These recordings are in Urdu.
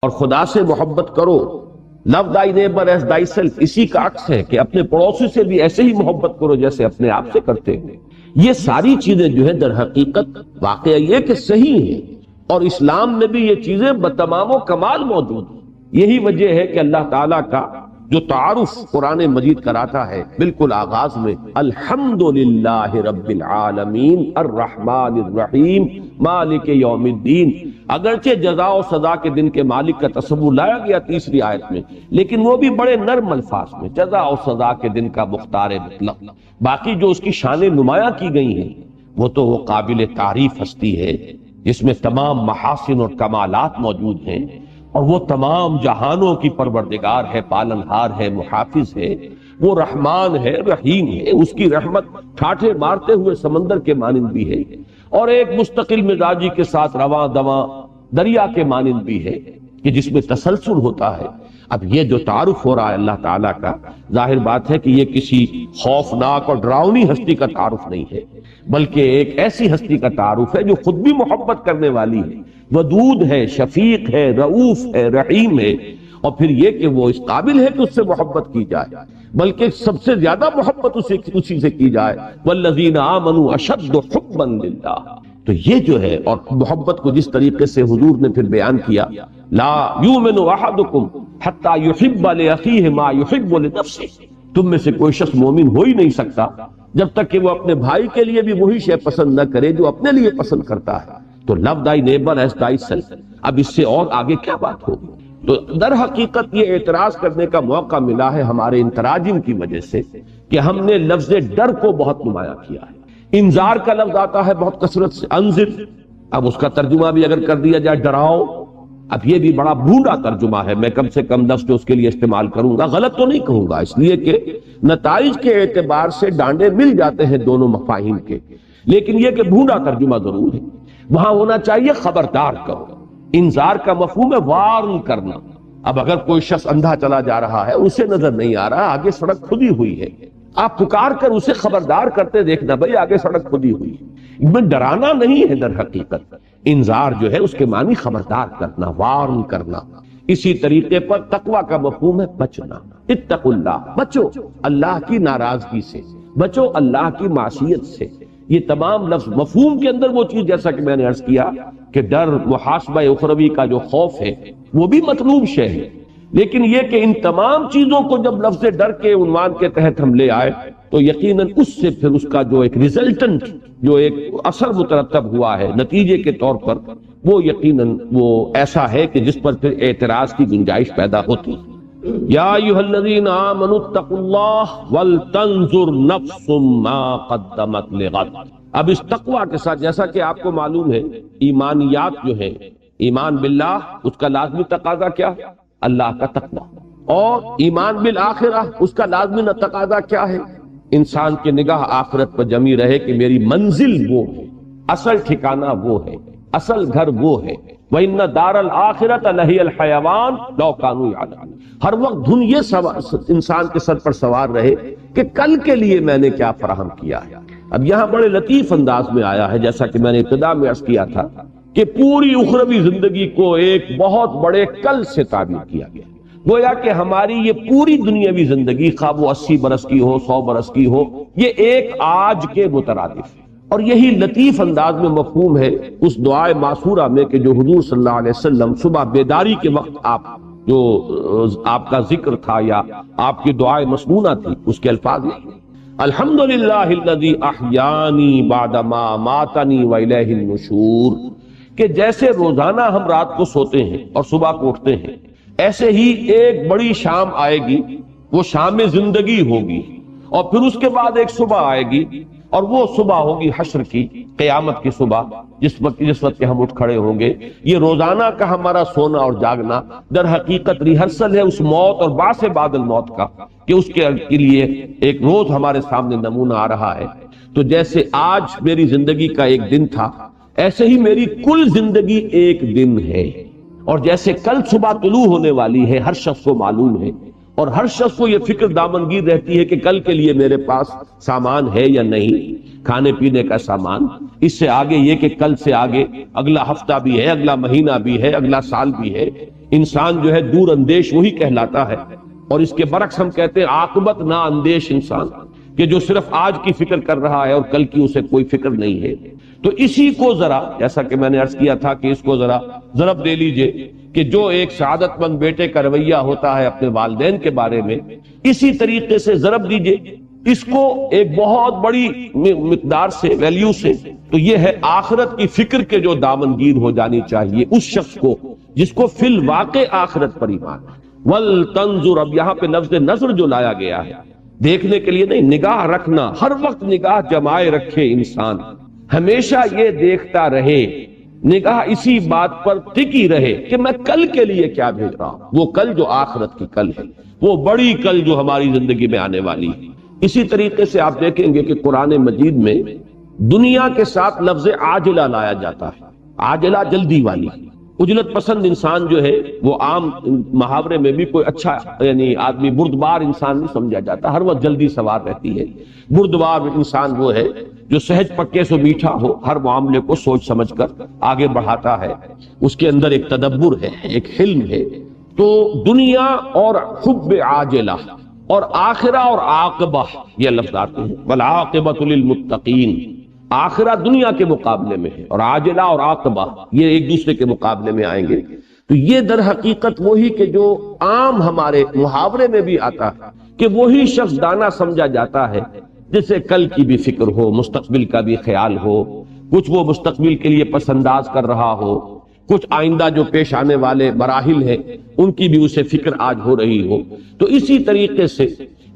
اور خدا سے محبت کرو. لو دائی نیبر ایز دائی سیلف اسی کا عکس ہے کہ اپنے پڑوسی سے بھی ایسے ہی محبت کرو جیسے اپنے آپ سے کرتے ہو. یہ ساری چیزیں جو ہے در حقیقت واقعہ یہ کہ صحیح ہیں، اور اسلام میں بھی یہ چیزیں بتمام و کمال موجود ہیں. یہی وجہ ہے کہ اللہ تعالیٰ کا جو تعارف قرآن مجید کراتا ہے بالکل آغاز میں، الحمدللہ رب العالمین الرحمن الرحیم مالک یوم الدین. اگرچہ جزا و سزا کے دن کے مالک کا تصور لایا گیا تیسری آیت میں، لیکن وہ بھی بڑے نرم الفاظ میں، جزا و سزا کے دن کا مختار مطلق. باقی جو اس کی شانیں نمایاں کی گئی ہیں وہ تو وہ قابل تعریف ہستی ہے جس میں تمام محاسن اور کمالات موجود ہیں، اور وہ تمام جہانوں کی پروردگار ہے، پالنہار ہے، محافظ ہے، وہ رحمان ہے، رحیم ہے. اس کی رحمت ٹھاٹھے مارتے ہوئے سمندر کے مانند بھی ہے، اور ایک مستقل مزاجی کے ساتھ رواں دواں دریا کے مانند بھی ہے کہ جس میں تسلسل ہوتا ہے. اب یہ جو تعارف ہو رہا ہے اللہ تعالیٰ کا، ظاہر بات ہے کہ یہ کسی خوفناک اور ڈراؤنی ہستی کا تعارف نہیں ہے، بلکہ ایک ایسی ہستی کا تعارف ہے جو خود بھی محبت کرنے والی ہے، ودود ہے، شفیق ہے، رؤوف ہے، رحیم ہے. اور پھر یہ کہ وہ اس قابل ہے کہ اس سے محبت کی جائے، بلکہ سب سے زیادہ محبت اسی سے کی جائے. والذین آمنوا اشد حبا للہ. تو یہ جو ہے، اور محبت کو جس طریقے سے حضور نے پھر بیان کیا، لا یؤمن احدکم حتی یحب لاخیہ ما یحب لنفسہ. تم میں سے کوئی شخص مومن ہو ہی نہیں سکتا جب تک کہ وہ اپنے بھائی کے لیے بھی وہی شے پسند نہ کرے جو اپنے لیے پسند کرتا ہے. تو لو دائی نیبر ایز دائی سیلف. اب اس سے اور آگے کیا بات ہوگی؟ تو در حقیقت یہ اعتراض کرنے کا موقع ملا ہے ہمارے ان تراجم کی وجہ سے کہ ہم نے لفظ ڈر کو بہت نمایاں کیا ہے. انذار کا لفظ آتا ہے بہت کثرت سے، انذر. اب اس کا ترجمہ بھی اگر کر دیا جائے ڈراؤ، اب یہ بھی بڑا بھونڈا ترجمہ ہے. میں کم سے کم لفظ جو اس کے لیے استعمال کروں گا غلط تو نہیں کہوں گا، اس لیے کہ نتائج کے اعتبار سے ڈانڈے مل جاتے ہیں دونوں مفاہیم کے، لیکن یہ کہ بھونڈا ترجمہ ضرور ہے. وہاں ہونا چاہیے خبردار کرو. انذار کا مفہوم ہے وارن کرنا. اب اگر کوئی شخص اندھا چلا جا رہا ہے، اسے نظر نہیں آ رہا، آگے سڑک کھلی ہوئی ہے، آپ پکار کر اسے خبردار کرتے دیکھنا بھئی آگے سڑک کھلی ہوئی ہے. میں ڈرانا نہیں ہے در حقیقت. انذار جو ہے اس کے معنی خبردار کرنا، وارن کرنا. اسی طریقے پر تقوی کا مفہوم ہے بچنا. اتقوا اللہ، بچو اللہ کی ناراضگی سے، بچو اللہ کی معصیت سے. یہ تمام لفظ مفہوم کے اندر وہ چیز، جیسا کہ میں نے عرض کیا کہ ڈر محاسبہ اخروی کا جو خوف ہے وہ بھی مطلوب شے ہے، لیکن یہ کہ ان تمام چیزوں کو جب لفظ ڈر کے عنوان کے تحت ہم لے آئے تو یقیناً اس سے پھر اس کا جو ایک ریزلٹنٹ، جو ایک اثر مترتب ہوا ہے نتیجے کے طور پر، وہ یقیناً وہ ایسا ہے کہ جس پر پھر اعتراض کی گنجائش پیدا ہوتی. یا ایھا الذین آمنوا اتقوا اللہ ولتنظر نفس ما قدمت لغد. اب اس تقوی کے ساتھ، جیسا کہ آپ کو معلوم ہے ایمانیات جو ہے، ایمان باللہ اس کا لازمی تقاضا کیا؟ اللہ کا تقوی. اور ایمان بالآخرہ اس کا لازمی تقاضا کیا ہے؟ انسان کی نگاہ آخرت پر جمی رہے کہ میری منزل وہ ہے، اصل ٹھکانہ وہ ہے، اصل گھر وہ ہے. وَإِنَّ دَارَ الْآخِرَةَ لَهِيَ الْحَيَوَانُ لَوْ كَانُوا يَعْلَمُونَ. ہر وقت دھن یہ انسان کے سر پر سوار رہے کہ کل کے لیے میں نے کیا فراہم کیا ہے. اب یہاں بڑے لطیف انداز میں آیا ہے، جیسا کہ میں نے ابتدا میں عرض کیا تھا کہ پوری اخروی زندگی کو ایک بہت بڑے کل سے تعبیر کیا گیا. گویا کہ ہماری یہ پوری دنیاوی زندگی، خواہ وہ 80 برس کی ہو، 100 برس کی ہو، یہ ایک آج کے مترادف ہے. اور یہی لطیف انداز میں مفہوم ہے اس دعائے معصورہ میں کہ جو حضور صلی اللہ علیہ وسلم صبح بیداری کے وقت آپ کا ذکر تھا یا آپ کی دعائے مسنونہ تھی، اس کے الفاظ ہیں الحمدللہ الذی احیانی بعد ما اماتنی والیہ النشور. کہ جیسے روزانہ ہم رات کو سوتے ہیں اور صبح کو اٹھتے ہیں، ایسے ہی ایک بڑی شام آئے گی، وہ شام زندگی ہوگی، اور پھر اس کے بعد ایک صبح آئے گی، اور وہ صبح ہوگی حشر کی، قیامت کی صبح، جس وقت کہ ہم اٹھ کھڑے ہوں گے. یہ روزانہ کا ہمارا سونا اور جاگنا در حقیقت ریہرسل ہے اس موت اور بعث بعد الموت کا، کہ اس کے لیے ایک روز ہمارے سامنے نمونہ آ رہا ہے. تو جیسے آج میری زندگی کا ایک دن تھا، ایسے ہی میری کل زندگی ایک دن ہے. اور جیسے کل صبح طلوع ہونے والی ہے ہر شخص کو معلوم ہے، اور ہر شخص کو یہ فکر دامنگیر رہتی ہے کہ کل کے لیے میرے پاس سامان ہے یا نہیں، کھانے پینے کا سامان. اس سے آگے یہ کہ کل سے آگے اگلا ہفتہ بھی ہے، اگلا مہینہ بھی ہے، اگلا سال بھی ہے. انسان جو ہے دور اندیش وہی کہلاتا ہے، اور اس کے برعکس ہم کہتے ہیں عاقبت نا اندیش انسان، کہ جو صرف آج کی فکر کر رہا ہے اور کل کی اسے کوئی فکر نہیں ہے۔ تو اسی کو ذرا، جیسا کہ میں نے عرض کیا تھا کہ اس کو ذرا ضرب دے لیجئے کہ جو ایک سعادت مند بیٹے کا رویہ ہوتا ہے اپنے والدین کے بارے میں، اسی طریقے سے ضرب دیجئے اس کو ایک بہت بڑی مقدار سے، ویلیو سے، تو یہ ہے آخرت کی فکر کے جو دامنگیر ہو جانی چاہیے اس شخص کو جس کو فی الواقع آخرت پر ایمان ہے۔ وَلْتَنْظُرْ، اب یہاں پہ لفظ نظر جو لایا گیا ہے، دیکھنے کے لیے نہیں، نگاہ رکھنا، ہر وقت نگاہ جمائے رکھے انسان، ہمیشہ یہ دیکھتا رہے، نگاہ اسی بات پر ٹکی رہے کہ میں کل کے لیے کیا بھیج رہا ہوں، وہ کل جو آخرت کی کل ہے، وہ بڑی کل جو ہماری زندگی میں آنے والی ہے۔ اسی طریقے سے آپ دیکھیں گے کہ قرآن مجید میں دنیا کے ساتھ لفظ عاجلہ لایا جاتا ہے، عاجلہ جلدی والی۔ عجلت پسند انسان جو ہے وہ عام محاورے میں بھی کوئی اچھا یعنی آدمی بردبار انسان نہیں سمجھا جاتا، ہر وقت جلدی سوار رہتی ہے۔ بردبار انسان وہ ہے جو سہج پکے سے میٹھا ہو، ہر معاملے کو سوچ سمجھ کر آگے بڑھاتا ہے، اس کے اندر ایک تدبر ہے، ایک حلم ہے۔ تو دنیا اور حب عاجلہ اور آخرہ اور عاقبہ، یہ لفظ آتے ہیں، والعاقبۃ للمتقین، آخرہ دنیا کے مقابلے میں ہے اور عاجلہ اور عاقبہ یہ ایک دوسرے کے مقابلے میں آئیں گے۔ تو یہ در حقیقت وہی کہ جو عام ہمارے محاورے میں بھی آتا ہے کہ وہی شخص دانا سمجھا جاتا ہے جسے کل کی بھی فکر ہو، مستقبل کا بھی خیال ہو، کچھ وہ مستقبل کے لیے پس انداز کر رہا ہو، کچھ آئندہ جو پیش آنے والے مراحل ہیں ان کی بھی اسے فکر آج ہو رہی ہو۔ تو اسی طریقے سے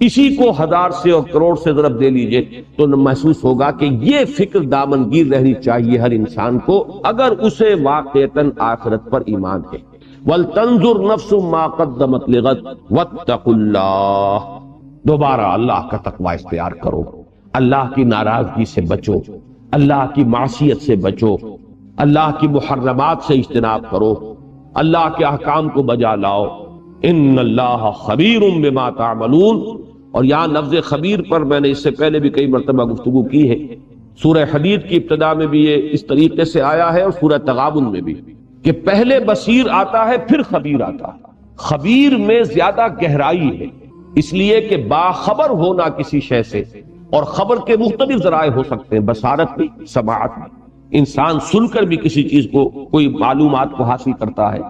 اسی کو ہزار سے اور کروڑ سے ضرب دے لیجئے تو محسوس ہوگا کہ یہ فکر دامنگیر رہنی چاہیے ہر انسان کو اگر اسے واقعتاً آخرت پر ایمان ہے۔ وَلْتَنْظُرْ نَفْسٌ مَا قَدَّمَتْ لِغَدٍ وَاتَّقُوا اللَّهَ، دوبارہ اللہ کا تقوی اختیار کرو، اللہ کی ناراضگی سے بچو، اللہ کی معصیت سے بچو، اللہ کی محرمات سے اجتناب کرو، اللہ کے احکام کو بجا لاؤ۔ ان اللہ خبیر بما تعملون، اور یہاں لفظ خبیر پر میں نے اس سے پہلے بھی کئی مرتبہ گفتگو کی ہے، سورہ حدید کی ابتدا میں بھی یہ اس طریقے سے آیا ہے اور سورہ تغابن میں بھی، کہ پہلے بصیر آتا ہے پھر خبیر آتا ہے۔ خبیر میں زیادہ گہرائی ہے، اس لیے کہ باخبر ہونا کسی شے سے، اور خبر کے مختلف ذرائع ہو سکتے ہیں، بصارت بھی، سماعت بھی، انسان سن کر بھی کسی چیز کو، کوئی معلومات کو حاصل کرتا ہے،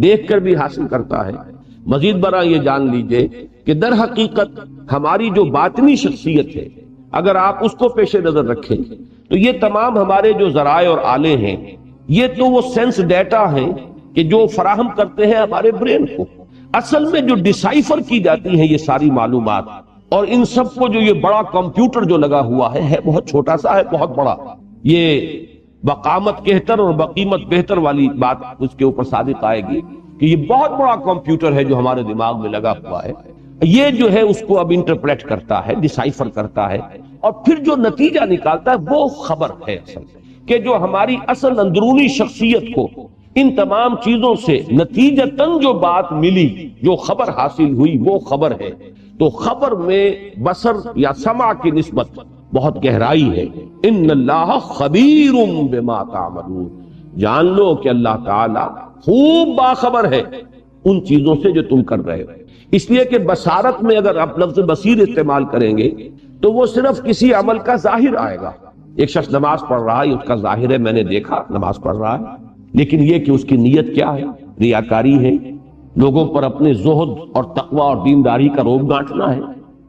دیکھ کر بھی حاصل کرتا ہے۔ مزید برآں یہ جان لیجئے کہ در حقیقت ہماری جو باطنی شخصیت ہے اگر آپ اس کو پیش نظر رکھیں تو یہ تمام ہمارے جو ذرائع اور آلے ہیں یہ تو وہ سینس ڈیٹا ہیں کہ جو فراہم کرتے ہیں ہمارے برین کو۔ اصل میں جو ڈیسائفر کی جاتی ہیں یہ ساری معلومات، اور ان سب کو جو یہ بڑا کمپیوٹر جو لگا ہوا ہے بہت چھوٹا سا ہے، بہت بڑا، یہ بقامت کہتر اور بقیمت بہتر والی بات اس کے اوپر صادق آئے گی کہ یہ بہت بڑا کمپیوٹر ہے جو ہمارے دماغ میں لگا ہوا ہے، یہ جو ہے اس کو اب انٹرپریٹ کرتا ہے، ڈیسائفر کرتا ہے، اور پھر جو نتیجہ نکالتا ہے وہ خبر ہے اصل کہ جو ہماری اصل اندرونی شخصیت کو ان تمام چیزوں سے نتیجتاً جو بات ملی، جو خبر حاصل ہوئی وہ خبر ہے۔ تو خبر میں بصر یا سمع کی نسبت بہت گہرائی ہے۔ ان اللہ خبیر بما تعملون، جان لو کہ اللہ تعالی خوب باخبر ہے ان چیزوں سے جو تم کر رہے ہو۔ اس لیے کہ بصارت میں اگر آپ لفظ بصیر استعمال کریں گے تو وہ صرف کسی عمل کا ظاہر آئے گا۔ ایک شخص نماز پڑھ رہا ہے، اس کا ظاہر ہے میں نے دیکھا نماز پڑھ رہا ہے، لیکن یہ کہ اس کی نیت کیا ہے، ریاکاری ہے، لوگوں پر اپنے زہد اور تقوی اور دینداری کا روب گانٹنا ہے،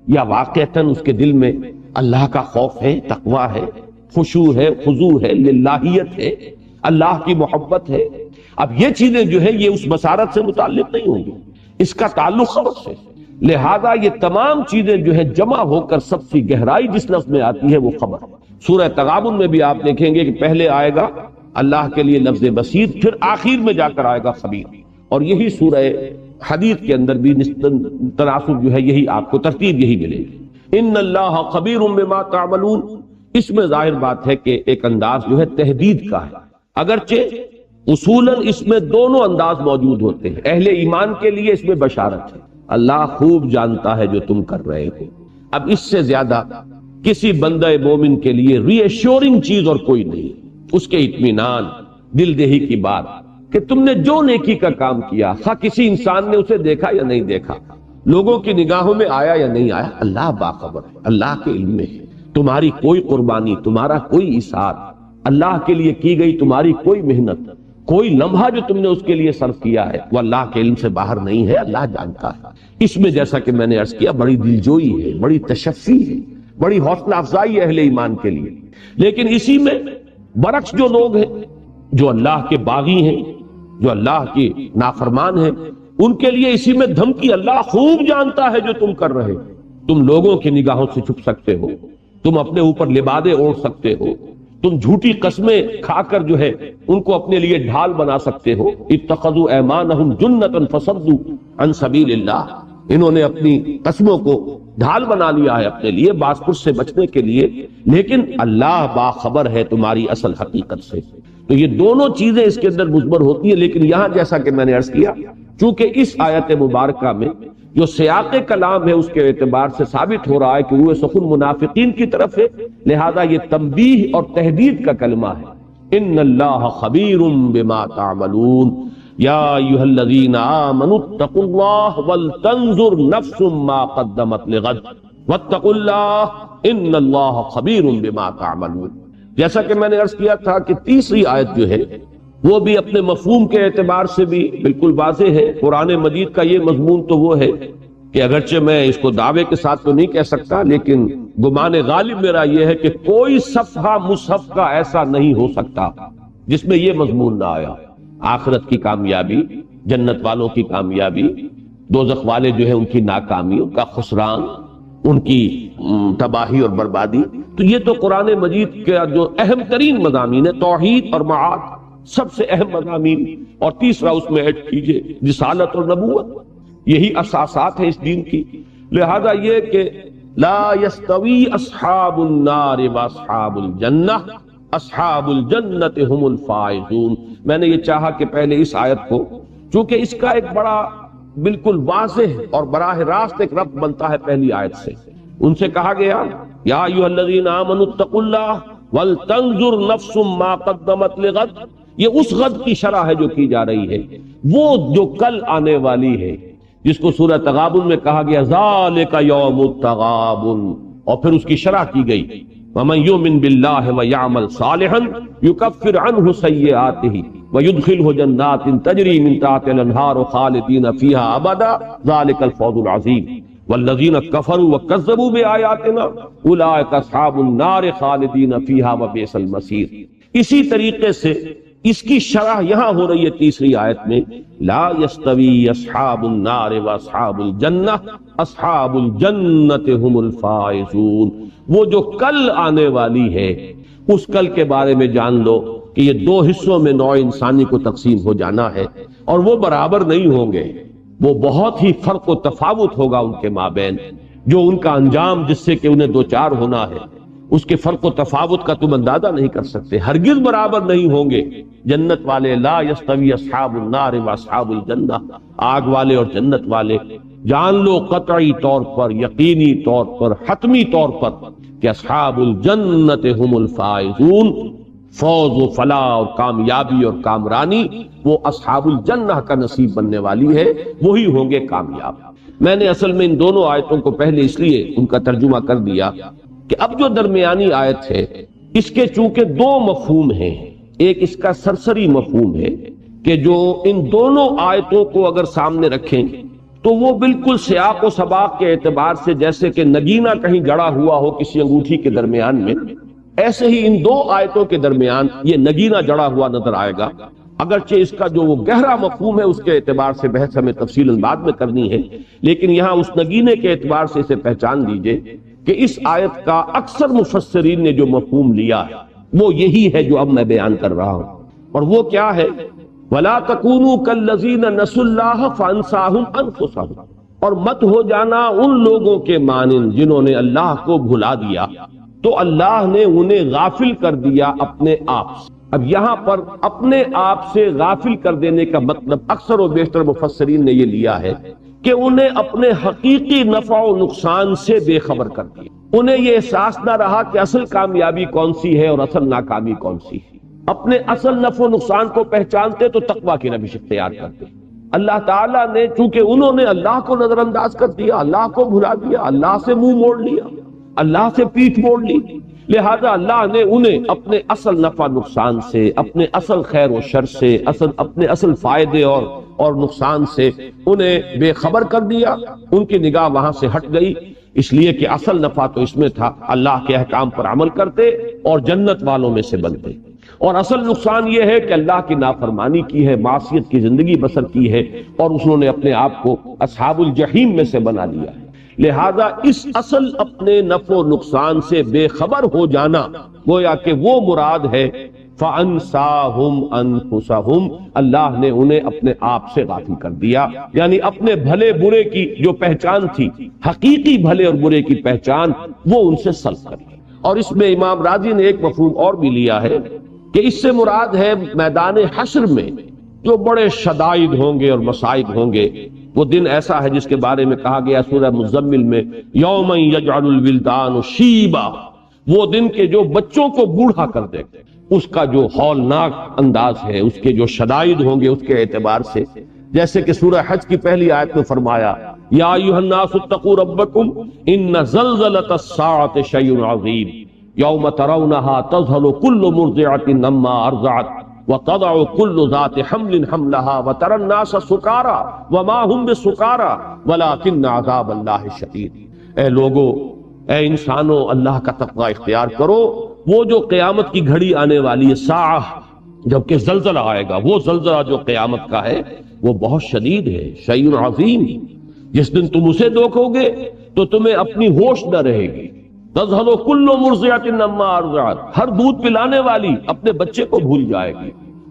یا واقعتاً اس کے دل میں اللہ کا خوف ہے، تقوی ہے، خشوع ہے، خضوع ہے، للہیت ہے، اللہ کی محبت ہے۔ اب یہ چیزیں جو ہے یہ اس بصارت سے متعلق نہیں ہوں گی، اس کا تعلق خبر سے، لہذا یہ تمام چیزیں جو ہے جمع ہو کر سب سے گہرائی جس لفظ میں آتی ہے وہ خبر۔ سورہ تغابن میں بھی آپ دیکھیں گے کہ پہلے آئے گا اللہ کے لیے لفظ بصیر، پھر آخر میں جا کر آئے گا خبیر، اور یہی سورہ حدید کے اندر بھی تناسب جو ہے یہی آپ کو ترتیب یہی ملے گی۔ ان اللہ خبیر بما تعملون، اس میں ظاہر بات ہے کہ ایک انداز جو ہے تحدید کا ہے، اگرچہ اصولاً اس میں دونوں انداز موجود ہوتے ہیں۔ اہل ایمان کے لیے اس میں بشارت ہے، اللہ خوب جانتا ہے جو تم کر رہے ہو۔ اب اس سے زیادہ کسی بندہ مومن کے لیے ری ایشورنگ چیز اور کوئی نہیں، اس کے اطمینان، دل دہی کی بات کہ تم نے جو نیکی کا کام کیا، خواہ کسی انسان نے اسے دیکھا یا نہیں دیکھا، لوگوں کی نگاہوں میں آیا یا نہیں آیا، اللہ باخبر ہے، اللہ کے علم میں ہے۔ تمہاری کوئی قربانی، تمہارا کوئی اثار، اللہ کے لیے کی گئی تمہاری کوئی محنت، کوئی لمحہ جو تم نے اس کے لیے صرف کیا ہے، وہ اللہ کے علم سے باہر نہیں ہے، اللہ جانتا ہے۔ اس میں جیسا کہ میں نے عرض کیا، بڑی دلجوئی ہے، بڑی تشفی ہے، بڑی حوصلہ افزائی ہے اہل ایمان کے لیے۔ لیکن اسی میں برعکس جو لوگ ہیں، جو اللہ کے باغی ہیں، جو اللہ کے نافرمان ہیں، ان کے لیے اسی میں دھمکی، اللہ خوب جانتا ہے جو تم کر رہے، تم لوگوں کی نگاہوں سے چھپ سکتے ہو، تم اپنے اوپر لبادے اوڑھ سکتے ہو، تم جھوٹی قسمیں کھا کر جو ہے ان کو اپنے لیے ڈھال بنا سکتے ہو۔ اتخذوا ایمانہم جنۃ فصدوا عن سبیل اللہ، انہوں نے اپنی قسموں کو ڈھال بنا لیا ہے اپنے لیے باز پرس سے بچنے کے لیے، لیکن اللہ باخبر ہے تمہاری اصل حقیقت سے۔ تو یہ دونوں چیزیں اس کے اندر مضمر ہوتی ہیں، لیکن یہاں جیسا کہ میں نے عرض کیا، چونکہ اس آیت مبارکہ میں جو سیاق کلام ہے اس کے اعتبار سے ثابت ہو رہا ہے کہ وہ سخن منافقین کی طرف ہے، لہذا یہ تنبیہ اور تحدید کا کلمہ ہے۔ ان اللہ خبیر بما تعملون یا ایھا الذین آمنوا اتقوا اللہ ولتنظر نفس ما قدمت لغد واتقوا اللہ ان اللہ خبیر بما تعملون۔ جیسا کہ میں نے عرض کیا تھا کہ تیسری آیت جو ہے وہ بھی اپنے مفہوم کے اعتبار سے بھی بالکل واضح ہے۔ قرآن مجید کا یہ مضمون تو وہ ہے کہ اگرچہ میں اس کو دعوے کے ساتھ تو نہیں کہہ سکتا، لیکن گمان غالب میرا یہ ہے کہ کوئی صفحہ مصحف کا ایسا نہیں ہو سکتا جس میں یہ مضمون نہ آیا۔ آخرت کی کامیابی، جنت والوں کی کامیابی، دوزخ والے جو ہے ان کی ناکامی، ان کا خسران، ان کی تباہی اور بربادی۔ تو یہ تو قرآن مجید کا جو اہم ترین مضامین ہے، توحید اور معاد سب سے اہم مضامین، اور تیسرا اس میں ایڈ کیجئے رسالت اور نبوت، یہی اساسات ہیں اس دین کی۔ لہذا یہ کہ لا یستوی اصحاب النار واصحاب الجنہ اصحاب الجنت هم الفائزون۔ میں نے یہ چاہا کہ پہلے اس آیت کو، چونکہ اس کا ایک بڑا بالکل واضح اور براہ راست ایک ربط بنتا ہے پہلی آیت سے، ان سے کہا گیا یا ایھا الذین آمنوا اتقوا اللہ ولتنظر نفس ما قدمت لغد، یہ اس غد کی شرح ہے جو کی جا رہی ہے، وہ جو کل آنے والی ہے، جس کو سورہ تغابن میں کہا گیا ذالک یوم التغابن، اور پھر اس کی شرح کی گئی وَمَن يُؤْمِن بِاللَّهِ وَيَعْمَلْ صَالِحًا يُكَفِّرْ عَنْهُ سَيِّئَاتِهِ وَيُدْخِلْهُ جَنَّاتٍ تَجْرِي مِن تَحْتِهَا الْأَنْهَارُ خَالِدِينَ فِيهَا أَبَدًا ذَلِكَ الْفَوْزُ الْعَظِيمُ وَالَّذِينَ كَفَرُوا وَكَذَّبُوا بِآيَاتِنَا أُولَٰئِكَ أَصْحَابُ النَّارِ خَالِدِينَ فِيهَا وَبِئْسَ الْمَصِيرُ۔ اسی طریقے سے اس کی شرح یہاں ہو رہی ہے تیسری آیت میں، لا یستوی اصحاب النار واصحاب الجنہ اصحاب الجنت هم الفائزون۔ وہ جو کل آنے والی ہے، اس کل کے بارے میں جان لو کہ یہ دو حصوں میں نوع انسانی کو تقسیم ہو جانا ہے، اور وہ برابر نہیں ہوں گے، وہ بہت ہی فرق و تفاوت ہوگا ان کے مابین، جو ان کا انجام جس سے کہ انہیں دوچار ہونا ہے، اس کے فرق و تفاوت کا تم اندازہ نہیں کر سکتے، ہرگز برابر نہیں ہوں گے۔ جنت والے لا یستوی اصحاب النار واصحاب الجنہ، آگ والے اور جنت والے، جان لو قطعی طور پر، یقینی طور پر، حتمی طور پر کہ اصحاب الجنت هم الفائزون، فوز و فلاح اور کامیابی اور کامرانی وہ اصحاب الجنہ کا نصیب بننے والی ہے، وہی ہوں گے کامیاب۔ میں نے اصل میں ان دونوں آیتوں کو پہلے اس لیے ان کا ترجمہ کر دیا کہ اب جو درمیانی آیت ہے اس کے چونکہ دو مفہوم ہیں، ایک اس کا سرسری مفہوم ہے کہ جو ان دونوں آیتوں کو اگر سامنے رکھیں تو وہ بالکل سیاق و سباق کے اعتبار سے جیسے کہ نگینہ کہیں جڑا ہوا ہو کسی انگوٹھی کے درمیان میں، ایسے ہی ان دو آیتوں کے درمیان یہ نگینہ جڑا ہوا نظر آئے گا، اگرچہ اس کا جو وہ گہرا مفہوم ہے اس کے اعتبار سے بحث ہمیں تفصیلاً بعد میں کرنی ہے، لیکن یہاں اس نگینے کے اعتبار سے اسے پہچان لیجئے کہ اس آیت کا اکثر مفسرین نے جو مفہوم لیا ہے وہ یہی ہے جو اب میں بیان کر رہا ہوں، اور وہ کیا ہے وَلَا تَكُونُوا كَالَّذِينَ نَسُوا اللَّهَ فَأَنسَاهُمْ أَنفُسَهُمْ، اور مت ہو جانا ان لوگوں کے مانند جنہوں نے اللہ کو بھلا دیا تو اللہ نے انہیں غافل کر دیا اپنے آپ سے۔ اب یہاں پر اپنے آپ سے غافل کر دینے کا مطلب اکثر و بیشتر مفسرین نے یہ لیا ہے کہ انہیں اپنے حقیقی نفع و نقصان سے بے خبر کر دیا، انہیں یہ احساس نہ رہا کہ اصل کامیابی کون سی ہے اور اصل ناکامی کون سی ہے، اپنے اصل نفع و نقصان کو پہچانتے تو تقویٰ کی روش اختیار کرتے۔ اللہ تعالیٰ نے چونکہ انہوں نے اللہ کو نظر انداز کر دیا، اللہ کو بھلا دیا، اللہ سے منہ موڑ لیا، اللہ سے پیٹھ موڑ لی، لہذا اللہ نے انہیں اپنے اصل نفع نقصان سے، اپنے اصل خیر و شر سے، اپنے اصل فائدے اور نقصان سے انہیں بے خبر کر دیا۔ ان کی نگاہ وہاں سے ہٹ گئی، اس لیے کہ اصل نفع تو اس میں تھا اللہ کے احکام پر عمل کرتے اور جنت والوں میں سے بنتے، اور اصل نقصان یہ ہے کہ اللہ کی نافرمانی کی ہے، معصیت کی زندگی بسر کی ہے، اور انہوں نے اپنے آپ کو اصحاب الجحیم میں سے بنا لیا ہے۔ لہذا اس اصل اپنے نفع و نقصان سے بے خبر ہو جانا گویا کہ وہ مراد ہے فَأَنْسَاهُمْ أَنفُسَهُمْ، اللہ نے انہیں اپنے آپ سے غافل کر دیا، یعنی اپنے بھلے برے کی جو پہچان تھی، حقیقی بھلے اور برے کی پہچان، وہ ان سے سلب کر لی۔ اور اس میں امام راضی نے ایک مفہوم اور بھی لیا ہے کہ اس سے مراد ہے میدان حشر میں جو بڑے شدائد ہوں گے اور مصائب ہوں گے، وہ دن ایسا ہے جس کے بارے میں کہا گیا سورہ مزمل میں یوم یجعل الولدان شیبا، وہ دن کے جو بچوں کو بوڑھا کر دے، اس کا جو ہولناک انداز ہے، اس کے جو شدائد ہوں گے اس کے اعتبار سے، جیسے کہ سورہ حج کی پہلی آیت میں فرمایا یا ایھا الناس اتقوا ربکم ان زلزلۃ الساعۃ شیء عظیم یوم ترونها تذہل کل مرضعۃ عما ارضعت وتضع كل ذات حمل حملها وترى الناس سكارى وما هم بسكارى ولكن عذاب الله شديد۔ اے لوگو، اے انسانوں، اللہ کا تقوی اختیار کرو، وہ جو قیامت کی گھڑی آنے والی ہے، ساعہ، جبکہ زلزلہ آئے گا، وہ زلزلہ جو قیامت کا ہے وہ بہت شدید ہے، شیء عظیم، جس دن تم اسے دیکھو گے تو تمہیں اپنی ہوش نہ رہے گی۔ تذہل کل مرضعۃ عما ارضعت، ہر دودھ پلانے والی اپنے بچے کو بھول جائے گی،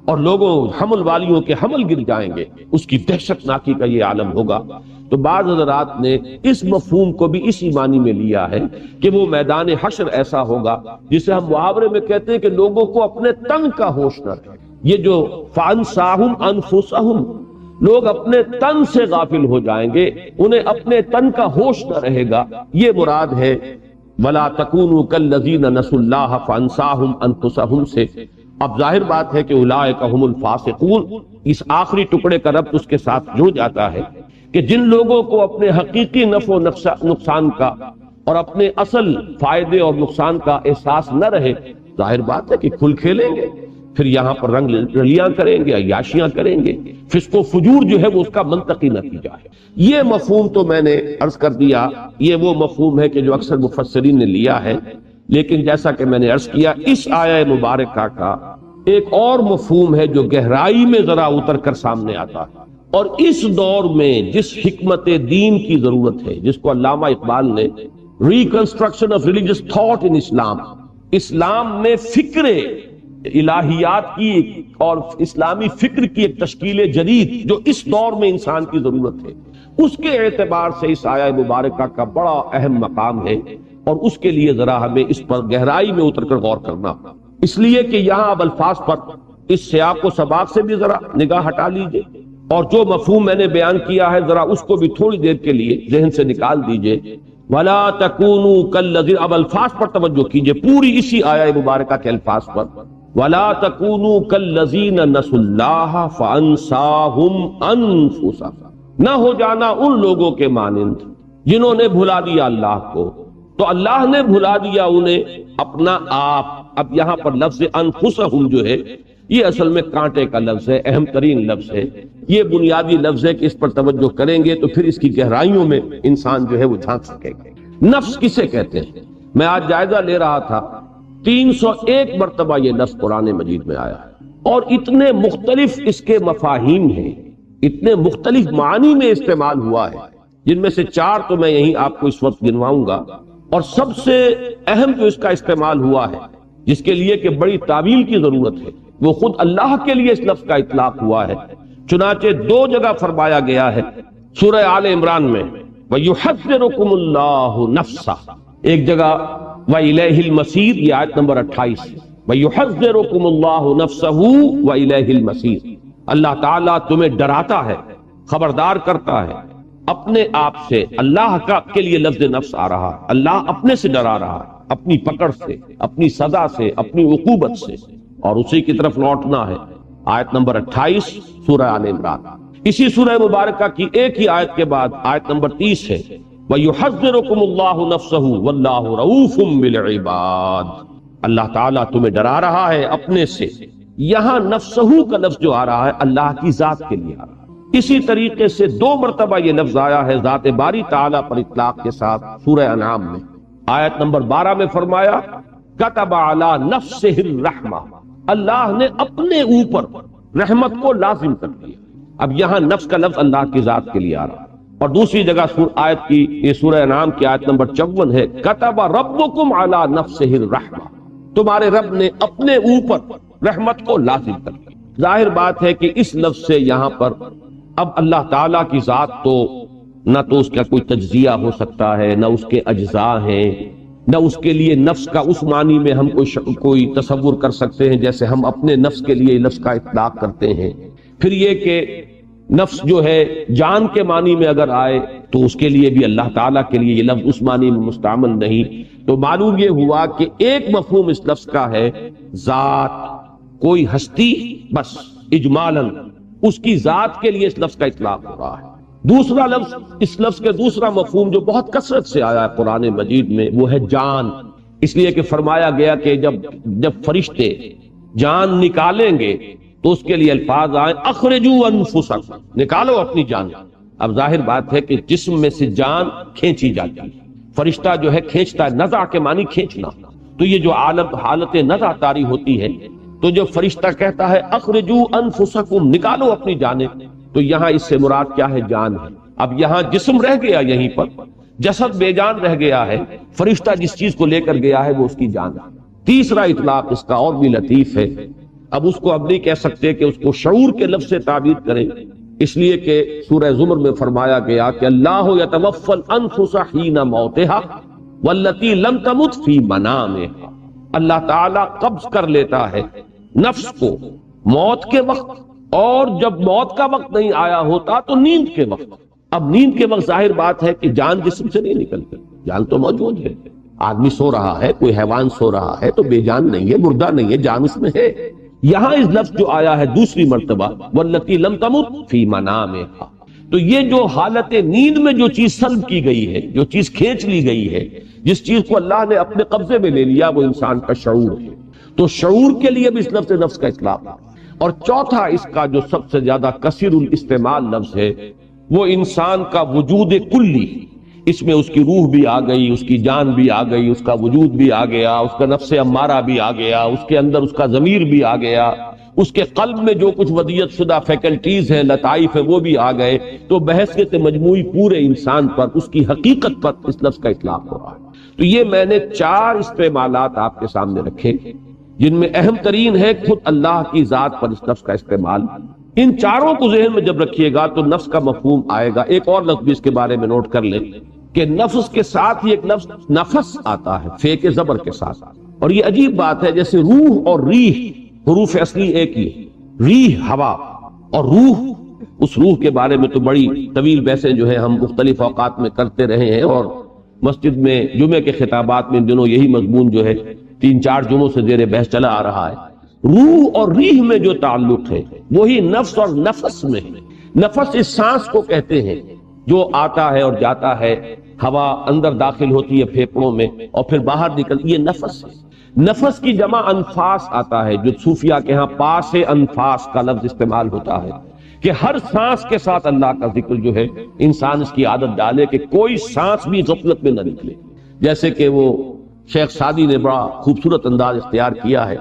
اور لوگوں حمل والیوں کے حمل گر جائیں گے، اس کی دہشت ناکی کا یہ عالم ہوگا۔ تو بعض حضرات نے اس مفہوم کو بھی اسی معنی میں لیا ہے کہ وہ میدان حشر ایسا ہوگا جسے ہم محاورے میں کہتے ہیں کہ لوگوں کو اپنے تن کا ہوش نہ رہے۔ یہ جو فَأَنْسَاهُمْ أَنفُسَهُمْ، لوگ اپنے تن سے غافل ہو جائیں گے، انہیں اپنے تن کا ہوش نہ رہے گا، یہ مراد ہے وَلَا تَكُونُوا كَالَّذِينَ نَسُوا اللَّهَ فَأَنْسَاهُمْ أَنفُسَهُمْ سے۔ اب ظاہر بات ہے کہ اولئک هم الفاسقون، اس آخری ٹکڑے کا ربط اس کے ساتھ جڑ جاتا ہے کہ جن لوگوں کو اپنے حقیقی نفع و نقصان کا اور اپنے اصل فائدے اور نقصان کا احساس نہ رہے، ظاہر بات ہے کہ کھل کھیلیں گے، پھر یہاں پر رنگ رلیاں کریں گے، عیاشیاں کریں گے، فسق و فجور جو ہے وہ اس کا منطقی نتیجہ ہے۔ یہ مفہوم تو میں نے عرض کر دیا، یہ وہ مفہوم ہے کہ جو اکثر مفسرین نے لیا ہے، لیکن جیسا کہ میں نے عرض کیا، اس آیہ مبارکہ کا ایک اور مفہوم ہے جو گہرائی میں ذرا اتر کر سامنے آتا ہے، اور اس دور میں جس حکمت دین کی ضرورت ہے، جس کو علامہ اقبال نے reconstruction of religious thought in Islam, Islam میں فکر الہیات کی اور اسلامی فکر کی ایک تشکیل جدید جو اس دور میں انسان کی ضرورت ہے، اس کے اعتبار سے اس آیہ مبارکہ کا بڑا اہم مقام ہے، اور اس کے لیے ذرا ہمیں اس پر گہرائی میں اتر کر غور کرنا، اس لیے کہ یہاں اب الفاظ پر اس سیاق و سباق سے بھی ذرا نگاہ ہٹا لیجئے، اور جو مفہوم میں نے بیان کیا ہے ذرا اس کو بھی تھوڑی دیر کے لیے ذہن سے نکال دیجئے۔ وَلَا تَكُونُوا كَالَّذِينَ، اب الفاظ پر توجہ کیجئے، پوری اسی آیہ مبارکہ کے الفاظ پر، وَلَا تَكُونُوا كَالَّذِينَ نَسُوا اللَّهَ فَأَنْسَاهُمْ أَنفُسَهُمْ، نہ ہو جانا ان لوگوں کے مانند جنہوں نے بھلا دیا اللہ کو، تو اللہ نے بھلا دیا انہیں اپنا آپ۔ اب یہاں پر لفظ انفسہم جو ہے یہ اصل میں کانٹے کا لفظ ہے، اہم ترین لفظ ہے، یہ بنیادی لفظ ہے کہ اس پر توجہ کریں گے تو پھر اس کی گہرائیوں میں انسان جو ہے وہ جھانک سکے گا۔ نفس کسے کہتے ہیں؟ میں آج جائزہ لے رہا تھا، 301 مرتبہ یہ لفظ قرآن مجید میں آیا ہے، اور اتنے مختلف اس کے مفاہیم ہیں، اتنے مختلف معنی میں استعمال ہوا ہے، جن میں سے 4 تو میں یہیں آپ کو اس وقت گنواؤں گا، اور سب سے اہم جو اس کا استعمال ہوا ہے، جس کے لیے کہ بڑی تعویل کی ضرورت ہے، وہ خود اللہ کے لیے اس لفظ کا اطلاق ہوا ہے۔ چنانچہ 2 جگہ فرمایا گیا ہے سورہ آل عمران میں وَيُحَذِّرُكُمُ اللَّهُ نَفْسَهُ، ایک جگہ وَإِلَيْهِ الْمَصِيرُ، یہ آیت نمبر 28، وَيُحَذِّرُكُمُ اللَّهُ نَفْسَهُ وَإِلَيْهِ الْمَصِيرُ، اللہ تعالیٰ تمہیں ڈراتا ہے، خبردار کرتا ہے اپنے آپ سے۔ اللہ کا کے لیے لفظ نفس آ رہا ہے، اللہ اپنے سے ڈرا رہا ہے، اپنی پکڑ سے، اپنی سزا سے، اپنی عقوبت سے۔ اور اسی کی طرف لوٹنا ہے۔ آیت نمبر 28 سورہ آل عمران۔ اسی سورہ مبارکہ کی ایک ہی آیت کے بعد آیت نمبر 30 ہے وَيُحَذِّرُكُمُ اللَّهُ نَفْسَهُ وَاللَّهُ رَؤُوفٌ بِالْعِبَادِ، اللہ تعالیٰ تمہیں ڈرا رہا ہے اپنے سے۔ یہاں نفسہو کا لفظ جو آ رہا ہے اللہ کی ذات کے لیے آ رہا ہے۔ اسی طریقے سے 2 مرتبہ یہ لفظ آیا ہے ذات باری تعالیٰ پر اطلاق کے ساتھ سورہ انعام میں۔ آیت نمبر 12 میں فرمایا کتب علی نفسہ الرحمہ، اللہ نے اپنے اوپر رحمت کو لازم کر دیا۔ اب یہاں نفس کا لفظ اللہ کی ذات کے لیے آ رہا ہے، اور دوسری جگہ آیت کی یہ سورہ انعام کی آیت نمبر 54 ہے کتب ربکم علی نفسہ الرحمہ، تمہارے رب نے اپنے اوپر رحمت کو لازم کر دیا۔ ظاہر بات ہے کہ اس لفظ سے یہاں پر اب اللہ تعالیٰ کی ذات تو نہ تو اس کا کوئی تجزیہ ہو سکتا ہے، نہ اس کے اجزاء ہیں، نہ اس کے لیے نفس کا اس معنی میں ہم کوئی تصور کر سکتے ہیں جیسے ہم اپنے نفس کے لیے لفظ کا اطلاق کرتے ہیں۔ پھر یہ کہ نفس جو ہے جان کے معنی میں اگر آئے تو اس کے لیے بھی اللہ تعالیٰ کے لیے یہ لفظ اس معنی میں مستعمل نہیں۔ تو معلوم یہ ہوا کہ ایک مفہوم اس لفظ کا ہے ذات، کوئی ہستی، بس اجمالاً اس کی ذات کے لیے اس لفظ کا اطلاق ہو رہا ہے۔ دوسرا لفظ، اس لفظ کے دوسرا مفہوم جو بہت کثرت سے آیا ہے قرآن مجید میں، وہ ہے جان، اس لیے کہ فرمایا گیا کہ جب فرشتے جان نکالیں گے تو اس کے لیے الفاظ آئے اخرجوا انفسکم، نکالو اپنی جان۔ اب ظاہر بات ہے کہ جسم میں سے جان کھینچی جاتی ہے، فرشتہ جو ہے کھینچتا ہے، نزع کے معنی کھینچنا، تو یہ جو حالت نزع طاری ہوتی ہے تو جو فرشتہ کہتا ہے اخرجوا انفسکم، نکالو اپنی جانیں، تو یہاں اس سے مراد کیا ہے؟ جان ہے۔ اب یہاں جسم رہ گیا، یہیں پر جسد بے جان رہ گیا ہے، فرشتہ جس چیز کو لے کر گیا ہے وہ اس کی جان ہے۔ تیسرا اطلاق اس کا اور بھی لطیف ہے، اب اس کو اب نہیں کہہ سکتے کہ اس کو شعور کے لفظ سے تعبیر کریں، اس لیے کہ سورہ زمر میں فرمایا گیا کہ اللہ یتوفی الانفس حین موتها والتی لم تمت فی منامها، اللہ تعالیٰ قبض کر لیتا ہے نفس کو موت کے وقت، اور جب موت کا وقت نہیں آیا ہوتا تو نیند کے وقت۔ اب نیند کے وقت ظاہر بات ہے کہ جان جسم سے نہیں نکلتی، جان تو موجود ہے، آدمی سو رہا ہے، کوئی حیوان سو رہا ہے تو بے جان نہیں ہے، مردہ نہیں ہے، جان اس میں ہے۔ یہاں اس لفظ جو آیا ہے دوسری مرتبہ واللتی لم تمت فی منامها، تو یہ جو حالت نیند میں جو چیز سلب کی گئی ہے، جو چیز کھینچ لی گئی ہے، جس چیز کو اللہ نے اپنے قبضے میں لے لیا، وہ انسان کا شعور ہے۔ تو شعور کے لیے بھی اس لفظ نفس کا اطلاق ہے۔ اور چوتھا اس کا جو سب سے زیادہ کثیر الاستعمال لفظ ہے وہ انسان کا وجود کلی، اس میں اس کی روح بھی آ گئی، اس کی جان بھی آ گئی، اس کا وجود بھی آ گیا، اس کا نفس امارہ بھی آ گیا، اس کے اندر اس کا ضمیر بھی آ گیا، اس کے قلب میں جو کچھ ودیت شدہ فیکلٹیز ہیں، لطائف ہیں، وہ بھی آ گئے۔ تو بحیثیت مجموعی پورے انسان پر، اس کی حقیقت پر اس لفظ کا اطلاق ہو رہا ہے۔ تو یہ میں نے 4 استعمالات آپ کے سامنے رکھے جن میں اہم ترین ہے خود اللہ کی ذات پر اس لفظ کا استعمال۔ ان چاروں کو ذہن میں جب رکھیے گا تو نفس کا مفہوم آئے گا۔ ایک اور لفظ بھی اس کے بارے میں نوٹ کر لیں کہ نفس کے ساتھ ہی ایک لفظ نفس آتا ہے، فے کے زبر کے ساتھ، اور یہ عجیب بات ہے، جیسے روح اور ریح حروف اصلی ایک ہی، ریح ہوا اور روح، اس روح کے بارے میں تو بڑی طویل بحثیں جو ہے ہم مختلف اوقات میں کرتے رہے ہیں، اور مسجد میں جمعے کے خطابات میں ان دنوں یہی مضمون جو ہے 3-4 جمعوں سے زیر بحث چلا آ رہا ہے۔ روح اور ریح میں جو تعلق ہے وہی نفس اور نفس میں ہے۔ نفس اس سانس کو کہتے ہیں جو آتا ہے اور جاتا ہے، ہوا اندر داخل ہوتی ہے پھیپڑوں میں اور پھر باہر نکلتی، یہ نفس ہے۔ نفس کی جمع انفاس آتا ہے، جو صوفیہ کے ہاں پاس انفاس کا لفظ استعمال ہوتا ہے کہ ہر سانس کے ساتھ اللہ کا ذکر جو ہے انسان اس کی عادت ڈالے کہ کوئی سانس بھی غفلت میں نہ نکلے۔ جیسے کہ وہ شیخ سعدی نے بڑا خوبصورت انداز اختیار کیا ہے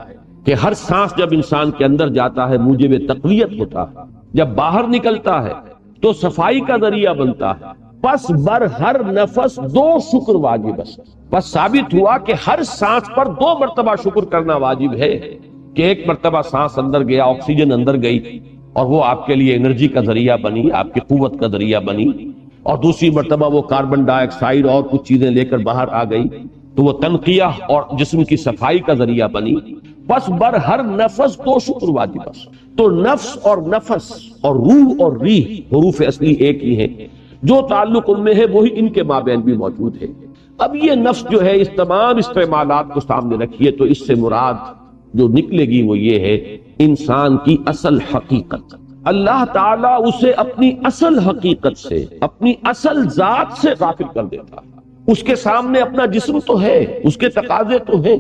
کہ ہر سانس جب انسان کے اندر جاتا ہے موجب تقویت ہوتا ہے، جب باہر نکلتا ہے تو صفائی کا ذریعہ بنتا ہے۔ پس بر ہر نفس 2 شکر واجب ہے، پس ثابت ہوا کہ ہر سانس پر 2 مرتبہ شکر کرنا واجب ہے، کہ ایک مرتبہ سانس اندر گیا، آکسیجن اندر گئی اور وہ آپ کے لیے انرجی کا ذریعہ بنی، آپ کی قوت کا ذریعہ بنی، اور دوسری مرتبہ وہ کاربن ڈائی آکسائڈ اور کچھ چیزیں لے کر باہر آ گئی تو وہ تنقیہ اور جسم کی صفائی کا ذریعہ بنی۔ پس بر ہر نفس 2 شکر واجب ہے۔ تو نفس اور نفس اور روح اور ریح حروف اصلی ایک ہی ہیں، جو تعلق ان میں ہے وہی ان کے مابین بھی موجود ہے۔ اب یہ نفس جو ہے اس تمام استعمالات کو سامنے رکھیے تو اس سے مراد جو نکلے گی وہ یہ ہے انسان کی اصل حقیقت۔ اللہ تعالیٰ اسے اپنی اصل حقیقت سے، اپنی اصل ذات سے غافل کر دیتا ہے۔ اس کے سامنے اپنا جسم تو ہے، اس کے تقاضے تو ہیں،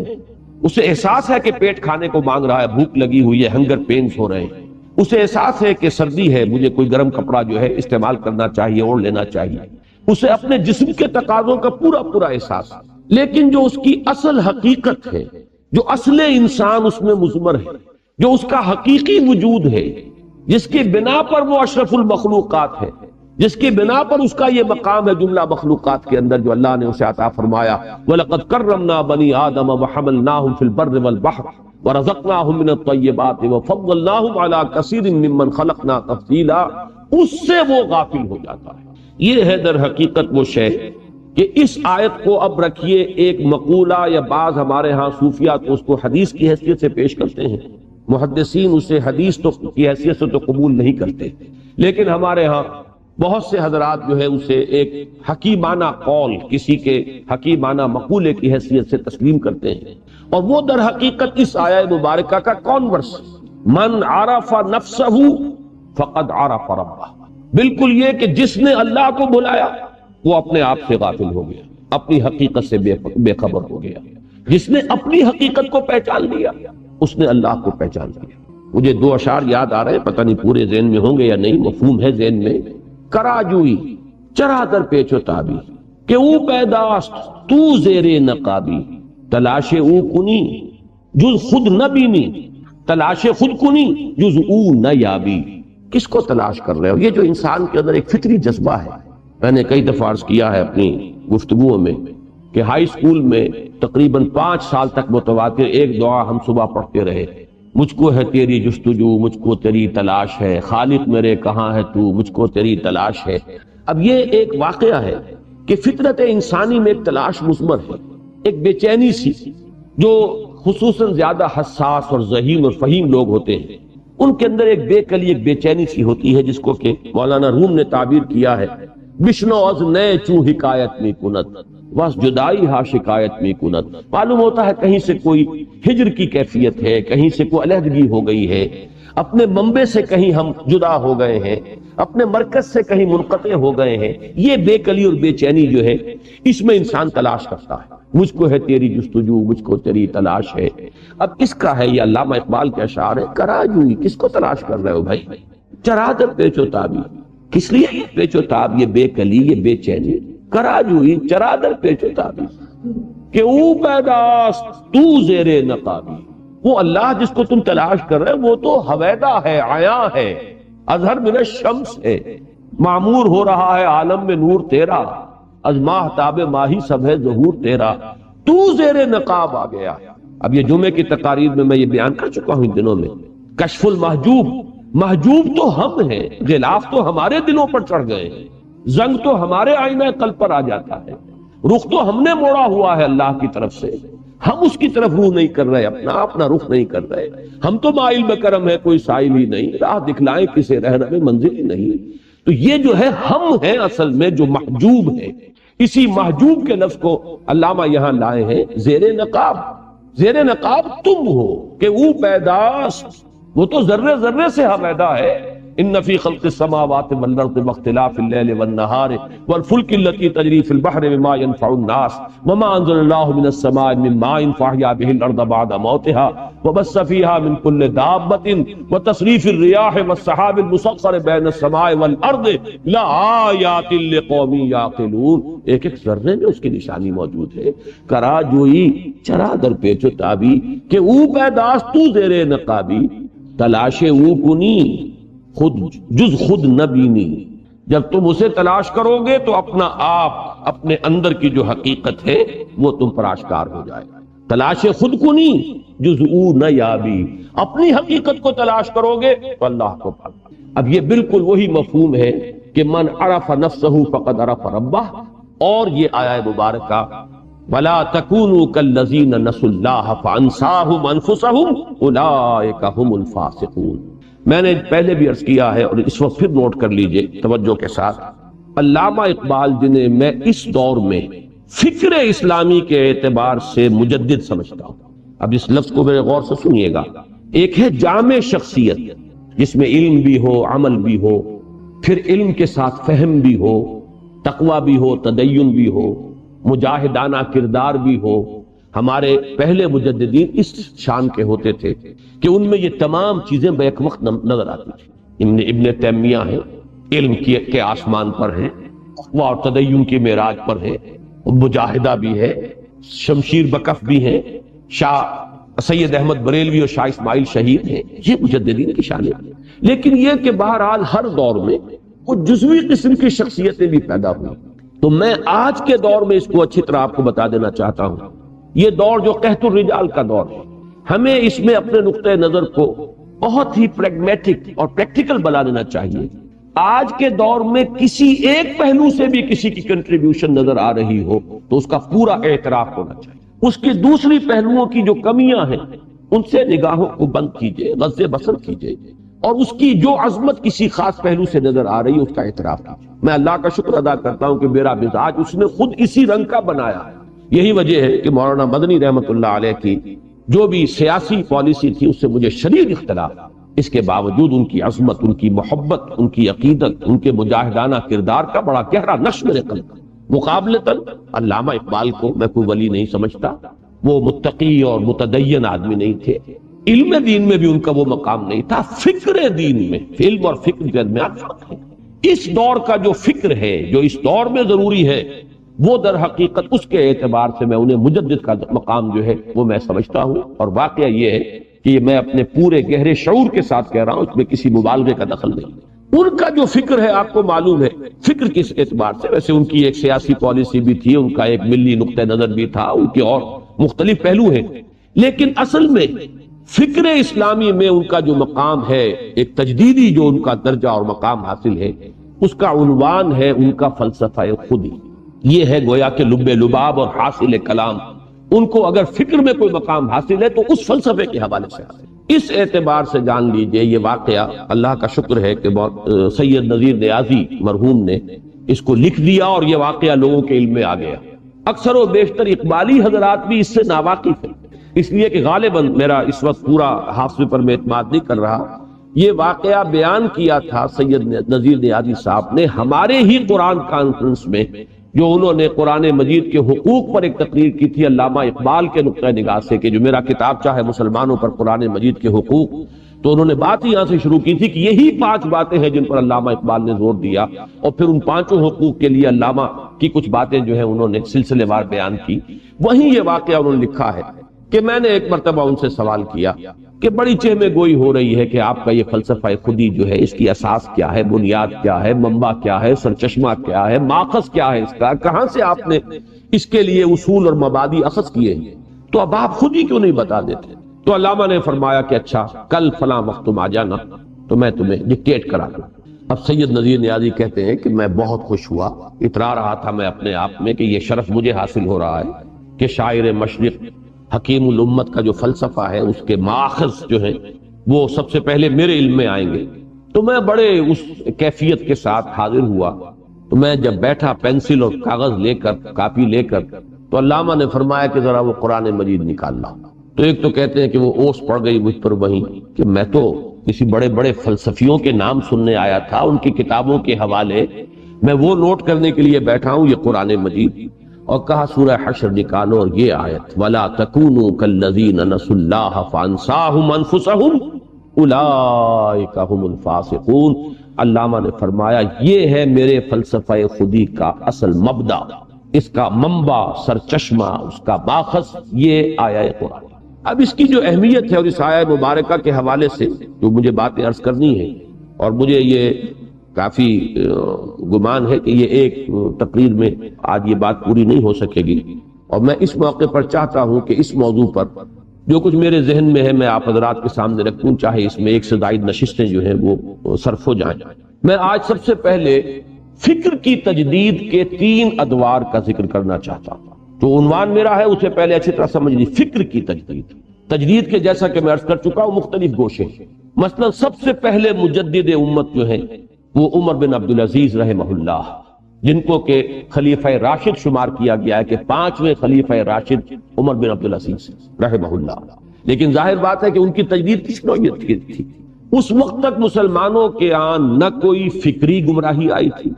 اسے احساس ہے کہ پیٹ کھانے کو مانگ رہا ہے، بھوک لگی ہوئی ہے، ہنگر پینز ہو رہے ہیں، اسے احساس ہے کہ سردی ہے، مجھے کوئی گرم کپڑا جو ہے استعمال کرنا چاہیے، اوڑھ لینا چاہیے، اسے اپنے جسم کے تقاضوں کا پورا احساس۔ لیکن جو اس کی اصل حقیقت ہے، جو اصل انسان اس میں مضمر ہے، جو اس کا حقیقی وجود ہے، جس کی بنا پر وہ اشرف المخلوقات ہے، جس کی بنا پر اس کا یہ مقام ہے جملہ مخلوقات کے اندر جو اللہ نے اسے عطا فرمایا، وَلَقَدْ كَرَّمْنَا بَنِي آدَمَ وَحَمَلْنَاهُمْ فِي الْبَرِّ وَالْبَحْرِ وَرَزَقْنَاهُمْ مِنَ الطَّيِّبَاتِ وَفَضَّلْنَاهُمْ عَلَى كَثِيرٍ مِّمَّنْ خَلَقْنَا تَفْضِيلًا، اس سے وہ غافل ہو جاتا ہے۔ یہ ہے در حقیقت وہ شے کہ اس آیت کو اب رکھیے ایک مقولہ، یا بعض ہمارے ہاں صوفیہ تو اس کو حدیث کی حیثیت سے پیش کرتے ہیں، محدثین اسے حدیث تو کی حیثیت سے تو قبول نہیں کرتے، لیکن ہمارے ہاں بہت سے حضرات جو ہے اسے ایک حکیمانہ قول، کسی کے حکیمانہ مقولے کی حیثیت سے تسلیم کرتے ہیں، اور وہ در حقیقت اس آیہ مبارکہ کا کانورس، من عرف نفسہ فقد عرف ربہ، بالکل یہ کہ جس نے اللہ کو بلایا وہ اپنے آپ سے غافل ہو گیا، اپنی حقیقت سے بے خبر ہو گیا۔ جس نے اپنی حقیقت کو پہچان لیا اس نے اللہ کو پہچان لیا۔ مجھے دو اشعار یاد آ رہے ہیں، پتہ نہیں پورے ذہن میں ہوں گے یا نہیں، مفہوم ہے ذہن میں۔ کراجوئی چرا در پیچ و تابی کہ او پیداست تو زیر نقابی، تلاش او کنی جز خود نہ بینی، تلاش خود کنی جز او نہ یابی۔ کس کو تلاش کر رہے ہو؟ یہ جو انسان کے اندر ایک فطری جذبہ ہے، میں نے کئی دفعہ عرض کیا ہے اپنی گفتگوؤں میں کہ ہائی اسکول میں تقریباً 5 سال تک متواتر ایک دعا ہم صبح پڑھتے رہے، مجھ کو ہے تیری جستجو، مجھ کو تیری تلاش ہے، خالق میرے کہاں ہے تو، مجھ کو تیری تلاش ہے۔ اب یہ ایک واقعہ ہے کہ فطرت انسانی میں ایک تلاش مضمر ہے، ایک بے چینی سی، جو خصوصاً زیادہ حساس اور ذہین اور فہیم لوگ ہوتے ہیں ان کے اندر ایک بے کلی، ایک بے چینی سی ہوتی ہے، جس کو کہ مولانا روم نے تعبیر کیا ہے بشنو از نئے چوں حکایت میں کنت بس جدائی ہا شکایت میں کنت۔ معلوم ہوتا ہے کہیں سے کوئی ہجر کی کیفیت ہے، کہیں سے کوئی علیحدگی ہو گئی ہے، اپنے منبع سے کہیں ہم جدا ہو گئے ہیں، اپنے مرکز سے کہیں منقطع ہو گئے ہیں۔ یہ بے کلی اور بے چینی جو ہے اس میں انسان تلاش کرتا ہے، مجھ کو ہے تیری جستجو، مجھ کو تیری تلاش ہے۔ اب اس کا ہے یہ علامہ اقبال کے اشعار ہے، کراجوئی کس کو تلاش کر رہے ہو بھائی؟ چرا در پیچ و تابی، کس لیے یہ پیچ و تاب، یہ بے کلی، یہ بے چینی؟ کراجوئی چرا در پیچ و تابی کہ او پیداست تو زیر نقابی، وہ اللہ جس کو تم تلاش کر رہے وہ تو حویدہ ہے، عیاں ہے، اظہر من الشمس ہے، معمور ہو رہا ہے عالم میں نور تیرا، از ماہ تاب ماہی سب ہے ظہور تیرا، تو زیر نقاب آ گیا۔ اب یہ جمعے کی تقاریر میں یہ بیان کر چکا ہوں ان دنوں میں، کشف المحجوب، محجوب تو ہم ہیں، غلاف تو ہمارے دلوں پر چڑھ گئے ہیں، زنگ تو ہمارے آئینہ قلب پر آ جاتا ہے، رخ تو ہم نے موڑا ہوا ہے اللہ کی طرف سے، ہم اس کی طرف روح نہیں کر رہے، اپنا رخ نہیں کر رہے، ہم تو مائل بکرم ہے کوئی سائل ہی نہیں، راہ دکھلائیں کسے رہنمے منزل ہی نہیں۔ تو یہ جو ہے ہم ہیں اصل میں جو محجوب ہے، اسی محجوب کے لفظ کو علامہ یہاں لائے ہیں زیر نقاب۔ زیر نقاب تم ہو کہ او پیداست، وہ تو ذرے ذرے سے حویدہ ہے۔ ان فی خلق السماوات والارض واختلاف اللیل والنہار والفلک التي تجری فی البحر بما ينفع الناس وما انزل اللہ من السماء من ماء فاحیا به الارض بعد موتها وبث فیها من کل دابۃ وتصریف الرياح والسحاب المسخر بین السماء والارض لآیات لقوم یعقلون۔ ایک ایک ذرے میں اس کی نشانی موجود ہے۔ کراجوئی چرا در پیچ و تابی کہ او پیداست تو زیر نقابی، تلاش او کنی خود جز خود نہ بینی۔ جب تم اسے تلاش کرو گے تو اپنا آپ، اپنے اندر کی جو حقیقت ہے وہ تم پر آشکار ہو جائے گا۔ تلاش خود کنی جز او نہ یابی، اپنی حقیقت کو تلاش کرو گے تو اللہ کو پانا۔ اب یہ بالکل وہی مفہوم ہے کہ من عرف نفسہ فقد عرف ربہ، اور یہ آیہ مبارکہ وَلَا تَكُونُوا كَالَّذِينَ نَسُوا اللَّهَ فَأَنسَاهُمْ أَنفُسَهُمْ أُولَٰئِكَ هُمُ الْفَاسِقُونَ۔ میں نے پہلے بھی عرض کیا ہے اور اس وقت پھر نوٹ کر لیجئے توجہ کے ساتھ، علامہ اقبال جنہیں میں اس دور میں فکر اسلامی کے اعتبار سے مجدد سمجھتا ہوں، اب اس لفظ کو میرے غور سے سنیے گا. ایک ہے جامع شخصیت جس میں علم بھی ہو، عمل بھی ہو، پھر علم کے ساتھ فہم بھی ہو، تقوی بھی ہو، تدین بھی ہو، مجاہدانہ کردار بھی ہو. ہمارے پہلے مجددین اس شان کے ہوتے تھے کہ ان میں یہ تمام چیزیں بیک وقت نظر آتی تھی. ابن تیمیہ ہیں، علم کے آسمان پر ہیں، تقوی اور تدین کی معراج پر ہیں، مجاہدہ بھی ہے، شمشیر بکف بھی ہیں، شاہ سید احمد بریلوی اور شاہ اسماعیل شہید ہیں. یہ مجددین کی شان ہے. لیکن یہ کہ بہرحال ہر دور میں کچھ جزوی قسم کی شخصیتیں بھی پیدا ہوئی. تو میں آج کے دور میں اس کو اچھی طرح آپ کو بتا دینا چاہتا ہوں. یہ دور جو قحط الرجال کا دور ہے، ہمیں اس میں اپنے نقطۂ نظر کو بہت ہی پریگمیٹک اور پریکٹیکل بنا دینا چاہیے. آج کے دور میں کسی ایک پہلو سے بھی کسی کی کنٹریبیوشن نظر آ رہی ہو تو اس کا پورا اعتراف ہونا چاہیے. اس کی دوسری پہلوؤں کی جو کمیاں ہیں ان سے نگاہوں کو بند کیجئے، غض بصر کیجئے، اور اس کی جو عظمت کسی خاص پہلو سے نظر آ رہی ہے اس کا اعتراف کیجئے. میں اللہ کا شکر ادا کرتا ہوں کہ میرا مزاج اس نے خود اسی رنگ کا بنایا ہے. یہی وجہ ہے کہ مولانا مدنی رحمت اللہ علیہ کی جو بھی سیاسی پالیسی تھی اس سے مجھے شدید اختلاف، اس کے باوجود ان کی عظمت، ان کی محبت، ان کی عقیدت، ان کے مجاہدانہ کردار کا بڑا گہرا نقش میرے قلب. مقابلتاً علامہ اقبال کو میں کوئی ولی نہیں سمجھتا، وہ متقی اور متدین آدمی نہیں تھے. علم دین میں بھی ان کا وہ مقام نہیں تھا. فکر دین میں، علم اور فکر کے درمیان فرق ہے. اس دور کا جو فکر ہے، جو اس دور میں ضروری ہے، وہ در حقیقت اس کے اعتبار سے میں انہیں مجدد کا مقام جو ہے وہ میں سمجھتا ہوں. اور واقعہ یہ ہے کہ یہ میں اپنے پورے گہرے شعور کے ساتھ کہہ رہا ہوں، اس میں کسی مبالغے کا دخل نہیں. ان کا جو فکر ہے آپ کو معلوم ہے فکر کس اعتبار سے، ویسے ان کی ایک سیاسی پالیسی بھی تھی، ان کا ایک ملی نقطہ نظر بھی تھا، ان کے اور مختلف پہلو ہیں، لیکن اصل میں فکر اسلامی میں ان کا جو مقام ہے، ایک تجدیدی جو ان کا درجہ اور مقام حاصل ہے، اس کا عنوان ہے ان کا فلسفہ خودی. یہ ہے گویا کہ لب لباب اور حاصل کلام. ان کو اگر فکر میں کوئی مقام حاصل ہے تو اس فلسفے کے حوالے سے حاصل. اس اعتبار سے جان لیجئے یہ واقعہ اللہ کا شکر ہے کہ سید نذیر نیازی مرحوم نے اس کو لکھ دیا اور یہ واقعہ لوگوں کے علم میں آ گیا. اکثر و بیشتر اقبالی حضرات بھی اس سے ناواقف ہیں، اس لیے کہ غالباً میرا اس وقت پورا حافظے پر میں اعتماد نہیں کر رہا. یہ واقعہ بیان کیا تھا سید نذیر نیازی صاحب نے ہمارے ہی قرآن کانفرنس میں، جو انہوں نے قرآن مجید کے حقوق پر ایک تقریر کی تھی علامہ اقبال کے نقطہ نگاہ سے، کہ جو میرا کتابچہ ہے مسلمانوں پر قرآن مجید کے حقوق، تو انہوں نے بات ہی یہاں سے شروع کی تھی کہ یہی 5 باتیں ہیں جن پر علامہ اقبال نے زور دیا، اور پھر ان 5 حقوق کے لیے علامہ کی کچھ باتیں جو ہیں انہوں نے سلسلے وار بیان کی. وہیں یہ واقعہ انہوں نے لکھا ہے کہ میں نے ایک مرتبہ ان سے سوال کیا کہ بڑی چہمہ گوئی ہو رہی ہے کہ آپ کا یہ فلسفہ خودی جو ہے اس کی اساس کیا ہے، بنیاد کیا ہے، منبع کیا ہے، سرچشمہ کیا ہے، ماخذ کیا ہے اس کا، کہاں سے آپ نے اس کے لیے اصول اور مبادی اخذ کیے ہیں، تو اب آپ خود ہی کیوں نہیں بتا دیتے؟ تو علامہ نے فرمایا کہ اچھا کل فلاں وقت تم آ جانا تو میں تمہیں ڈکٹیٹ کرا دوں. اب سید نذیر نیازی کہتے ہیں کہ میں بہت خوش ہوا، اترا رہا تھا میں اپنے آپ میں کہ یہ شرف مجھے حاصل ہو رہا ہے کہ شاعر مشرق حکیم الامت کا جو فلسفہ ہے اس کے ماخذ جو ہیں وہ سب سے پہلے میرے علم میں آئیں گے. تو میں بڑے اس کیفیت کے ساتھ حاضر ہوا. تو میں جب بیٹھا پینسل اور کاغذ لے کر، کاپی لے کر، تو علامہ نے فرمایا کہ ذرا وہ قرآن مجید نکال لا. تو ایک تو کہتے ہیں کہ وہ اوس پڑ گئی مجھ پر وہیں کہ میں تو کسی بڑے بڑے فلسفیوں کے نام سننے آیا تھا، ان کی کتابوں کے حوالے میں وہ نوٹ کرنے کے لیے بیٹھا ہوں، یہ قرآن مجید. اور کہا سورہ حشر نکالو اور یہ آیت وَلَا تَكُونُوا كَالَّذِينَ نَسُوا اللَّهَ فَأَنسَاهُمْ أَنفُسَهُمْ أُولَٰئِكَ هُمُ الْفَاسِقُونَ. علامہ نے فرمایا یہ ہے میرے فلسفہ خودی کا اصل مبدا، اس کا منبع، سرچشمہ، اس کا ماخذ یہ آیہ قرآن. اب اس کی جو اہمیت ہے اور اس آیہ مبارکہ کے حوالے سے جو مجھے باتیں عرض کرنی ہے، اور مجھے یہ کافی گمان ہے کہ یہ ایک تقریر میں آج یہ بات پوری نہیں ہو سکے گی، اور میں اس موقع پر چاہتا ہوں کہ اس موضوع پر جو کچھ میرے ذہن میں ہے میں آپ حضرات کے سامنے رکھوں، چاہے اس میں 1 سے زائد نشستیں جو ہیں وہ صرف ہو جائیں. میں آج سب سے پہلے فکر کی تجدید کے 3 ادوار کا ذکر کرنا چاہتا ہوں. جو عنوان میرا ہے اسے پہلے اچھی طرح سمجھ لیجیے. فکر کی تجدید، تجدید کے جیسا کہ میں عرض کر چکا ہوں مختلف گوشے. مثلا سب سے پہلے مجدد امت جو ہیں وہ عمر بن عبدالعزیز رحمہ اللہ، جن کو کہ خلیفہ راشد شمار کیا گیا ہے کہ 5ویں خلیفہ راشد عمر بن عبدالعزیز رحمہ اللہ. لیکن ظاہر بات ہے کہ ان کی تجدید کس نوعیت کی تھی؟ اس وقت تک مسلمانوں کے آن نہ کوئی فکری گمراہی آئی تھی،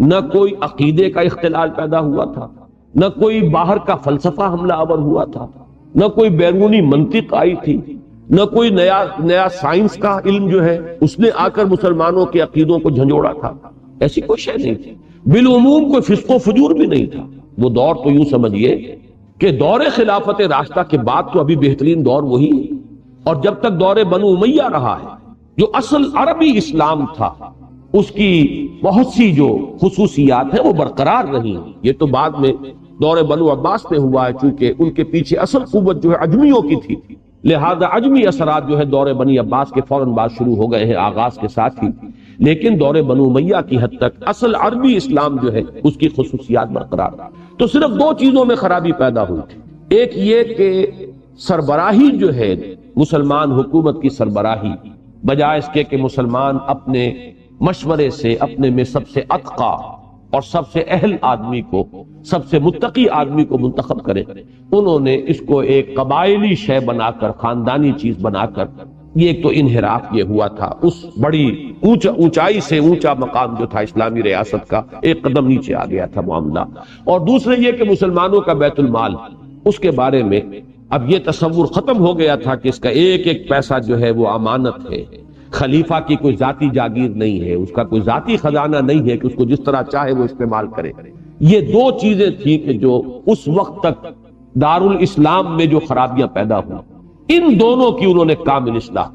نہ کوئی عقیدے کا اختلال پیدا ہوا تھا، نہ کوئی باہر کا فلسفہ حملہ آور ہوا تھا، نہ کوئی بیرونی منطق آئی تھی، نہ کوئی نیا سائنس کا علم جو ہے اس نے آ کر مسلمانوں کے عقیدوں کو جھنجھوڑا تھا. ایسی کوئی شے نہیں تھی. بالعموم کوئی فسق و فجور بھی نہیں تھا. وہ دور تو یوں سمجھیے کہ دور خلافت راشدہ کے بعد تو ابھی بہترین دور وہی ہے، اور جب تک دور بنو امیہ رہا ہے جو اصل عربی اسلام تھا اس کی بہت سی جو خصوصیات ہیں وہ برقرار رہی ہیں. یہ تو بعد میں دور بنو عباس میں ہوا ہے، چونکہ ان کے پیچھے اصل قوت جو ہے عجمیوں کی تھی، لہذا عجمی اثرات جو ہے دور بنی عباس کے فوراً بعد شروع ہو گئے ہیں آغاز کے ساتھ ہی. لیکن دور بنو امیہ کی حد تک اصل عربی اسلام جو ہے اس کی خصوصیات برقرار رہا. تو صرف 2 چیزوں میں خرابی پیدا ہوئی تھی. ایک یہ کہ سربراہی جو ہے مسلمان حکومت کی سربراہی، بجائے اس کے کہ مسلمان اپنے مشورے سے اپنے میں سب سے اتقا اور سب سے اہل آدمی کو، سب سے متقی آدمی کو منتخب کرے، انہوں نے اس کو ایک قبائلی شے بنا کر، خاندانی چیز بنا کر، یہ ایک تو انحراف یہ ہوا تھا. اس بڑی اونچائی سے اونچا مقام جو تھا اسلامی ریاست کا، ایک قدم نیچے آ گیا تھا معاملہ. اور دوسرے یہ کہ مسلمانوں کا بیت المال، اس کے بارے میں اب یہ تصور ختم ہو گیا تھا کہ اس کا ایک ایک پیسہ جو ہے وہ امانت ہے، خلیفہ کی کوئی ذاتی جاگیر نہیں ہے، اس کا کوئی ذاتی خزانہ نہیں ہے کہ اس کو جس طرح چاہے وہ استعمال کرے. یہ 2 چیزیں تھیں کہ جو اس وقت تک دارالاسلام میں جو خرابیاں پیدا ہوئی، ان دونوں کی انہوں نے کامل اصلاح.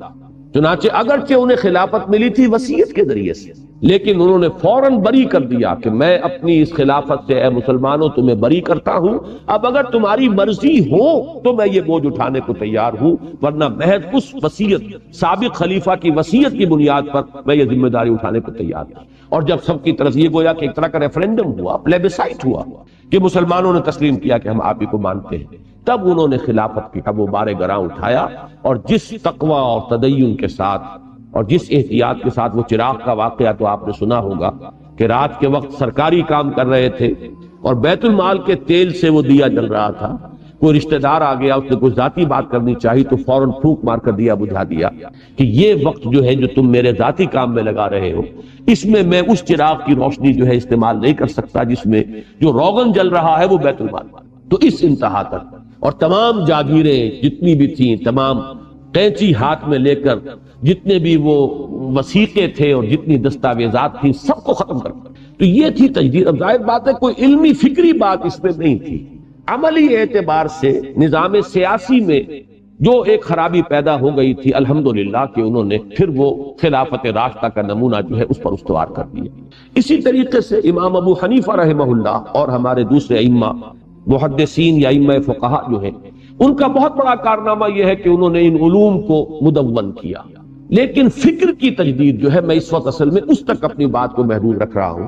چنانچہ اگرچہ انہیں خلافت ملی تھی وصیت کے ذریعے سے، لیکن انہوں نے فوراً بری کر دیا کہ میں اپنی اس خلافت سے، اے مسلمانوں، تمہیں بری کرتا ہوں. اب اگر تمہاری مرضی ہو تو میں یہ بوجھ اٹھانے کو تیار ہوں، ورنہ محض اس وصیت، سابق خلیفہ کی وصیت کی بنیاد پر میں یہ ذمہ داری اٹھانے کو تیار ہوں. اور جب سب کی طرف یہ گویا کہ ایک طرح کا ریفرینڈم ہوا، پلیبسائٹ ہوا کہ مسلمانوں نے تسلیم کیا کہ ہم آپ ہی کو مانتے ہیں، تب انہوں نے خلافت کی وہ بار گراں اٹھایا. اور جس تقوی اور تدین کے ساتھ اور جس احتیاط کے ساتھ وہ چراغ کا واقعہ تو آپ نے سنا ہوگا کہ رات کے وقت سرکاری کام کر رہے تھے اور بیت المال کے تیل سے وہ دیا جل رہا تھا. کوئی رشتہ دار آ گیا، اس نے کوئی ذاتی بات کرنی چاہی تو فوراً پھونک مار کر دیا بجھا دیا کہ یہ وقت جو ہے جو تم میرے ذاتی کام میں لگا رہے ہو، اس میں اس چراغ کی روشنی جو ہے استعمال نہیں کر سکتا جس میں جو روغن جل رہا ہے وہ بیت المال. تو اس انتہا تک، اور تمام جاگیریں جتنی بھی تھیں، تمام قینچی ہاتھ میں لے کر جتنے بھی وہ وثیقے تھے اور جتنی دستاویزات تھیں سب کو ختم کر دیا. تو یہ تھی تجدید. اب ظاہر بات ہے کوئی علمی فکری بات اس میں نہیں تھی. عملی اعتبار سے نظام سیاسی میں جو ایک خرابی پیدا ہو گئی تھی، الحمدللہ کہ انہوں نے پھر وہ خلافت راشدہ کا نمونہ جو ہے اس پر استوار کر دیا. اسی طریقے سے امام ابو حنیفہ رحمہ اللہ اور ہمارے دوسرے ائمہ محدثین یا ائمہ فقہا جو ہیں، ان کا بہت بڑا کارنامہ یہ ہے کہ انہوں نے ان علوم کو مدون کیا. لیکن فکر کی تجدید جو ہے، میں اس وقت اصل میں اس تک اپنی بات کو محدود رکھ رہا ہوں.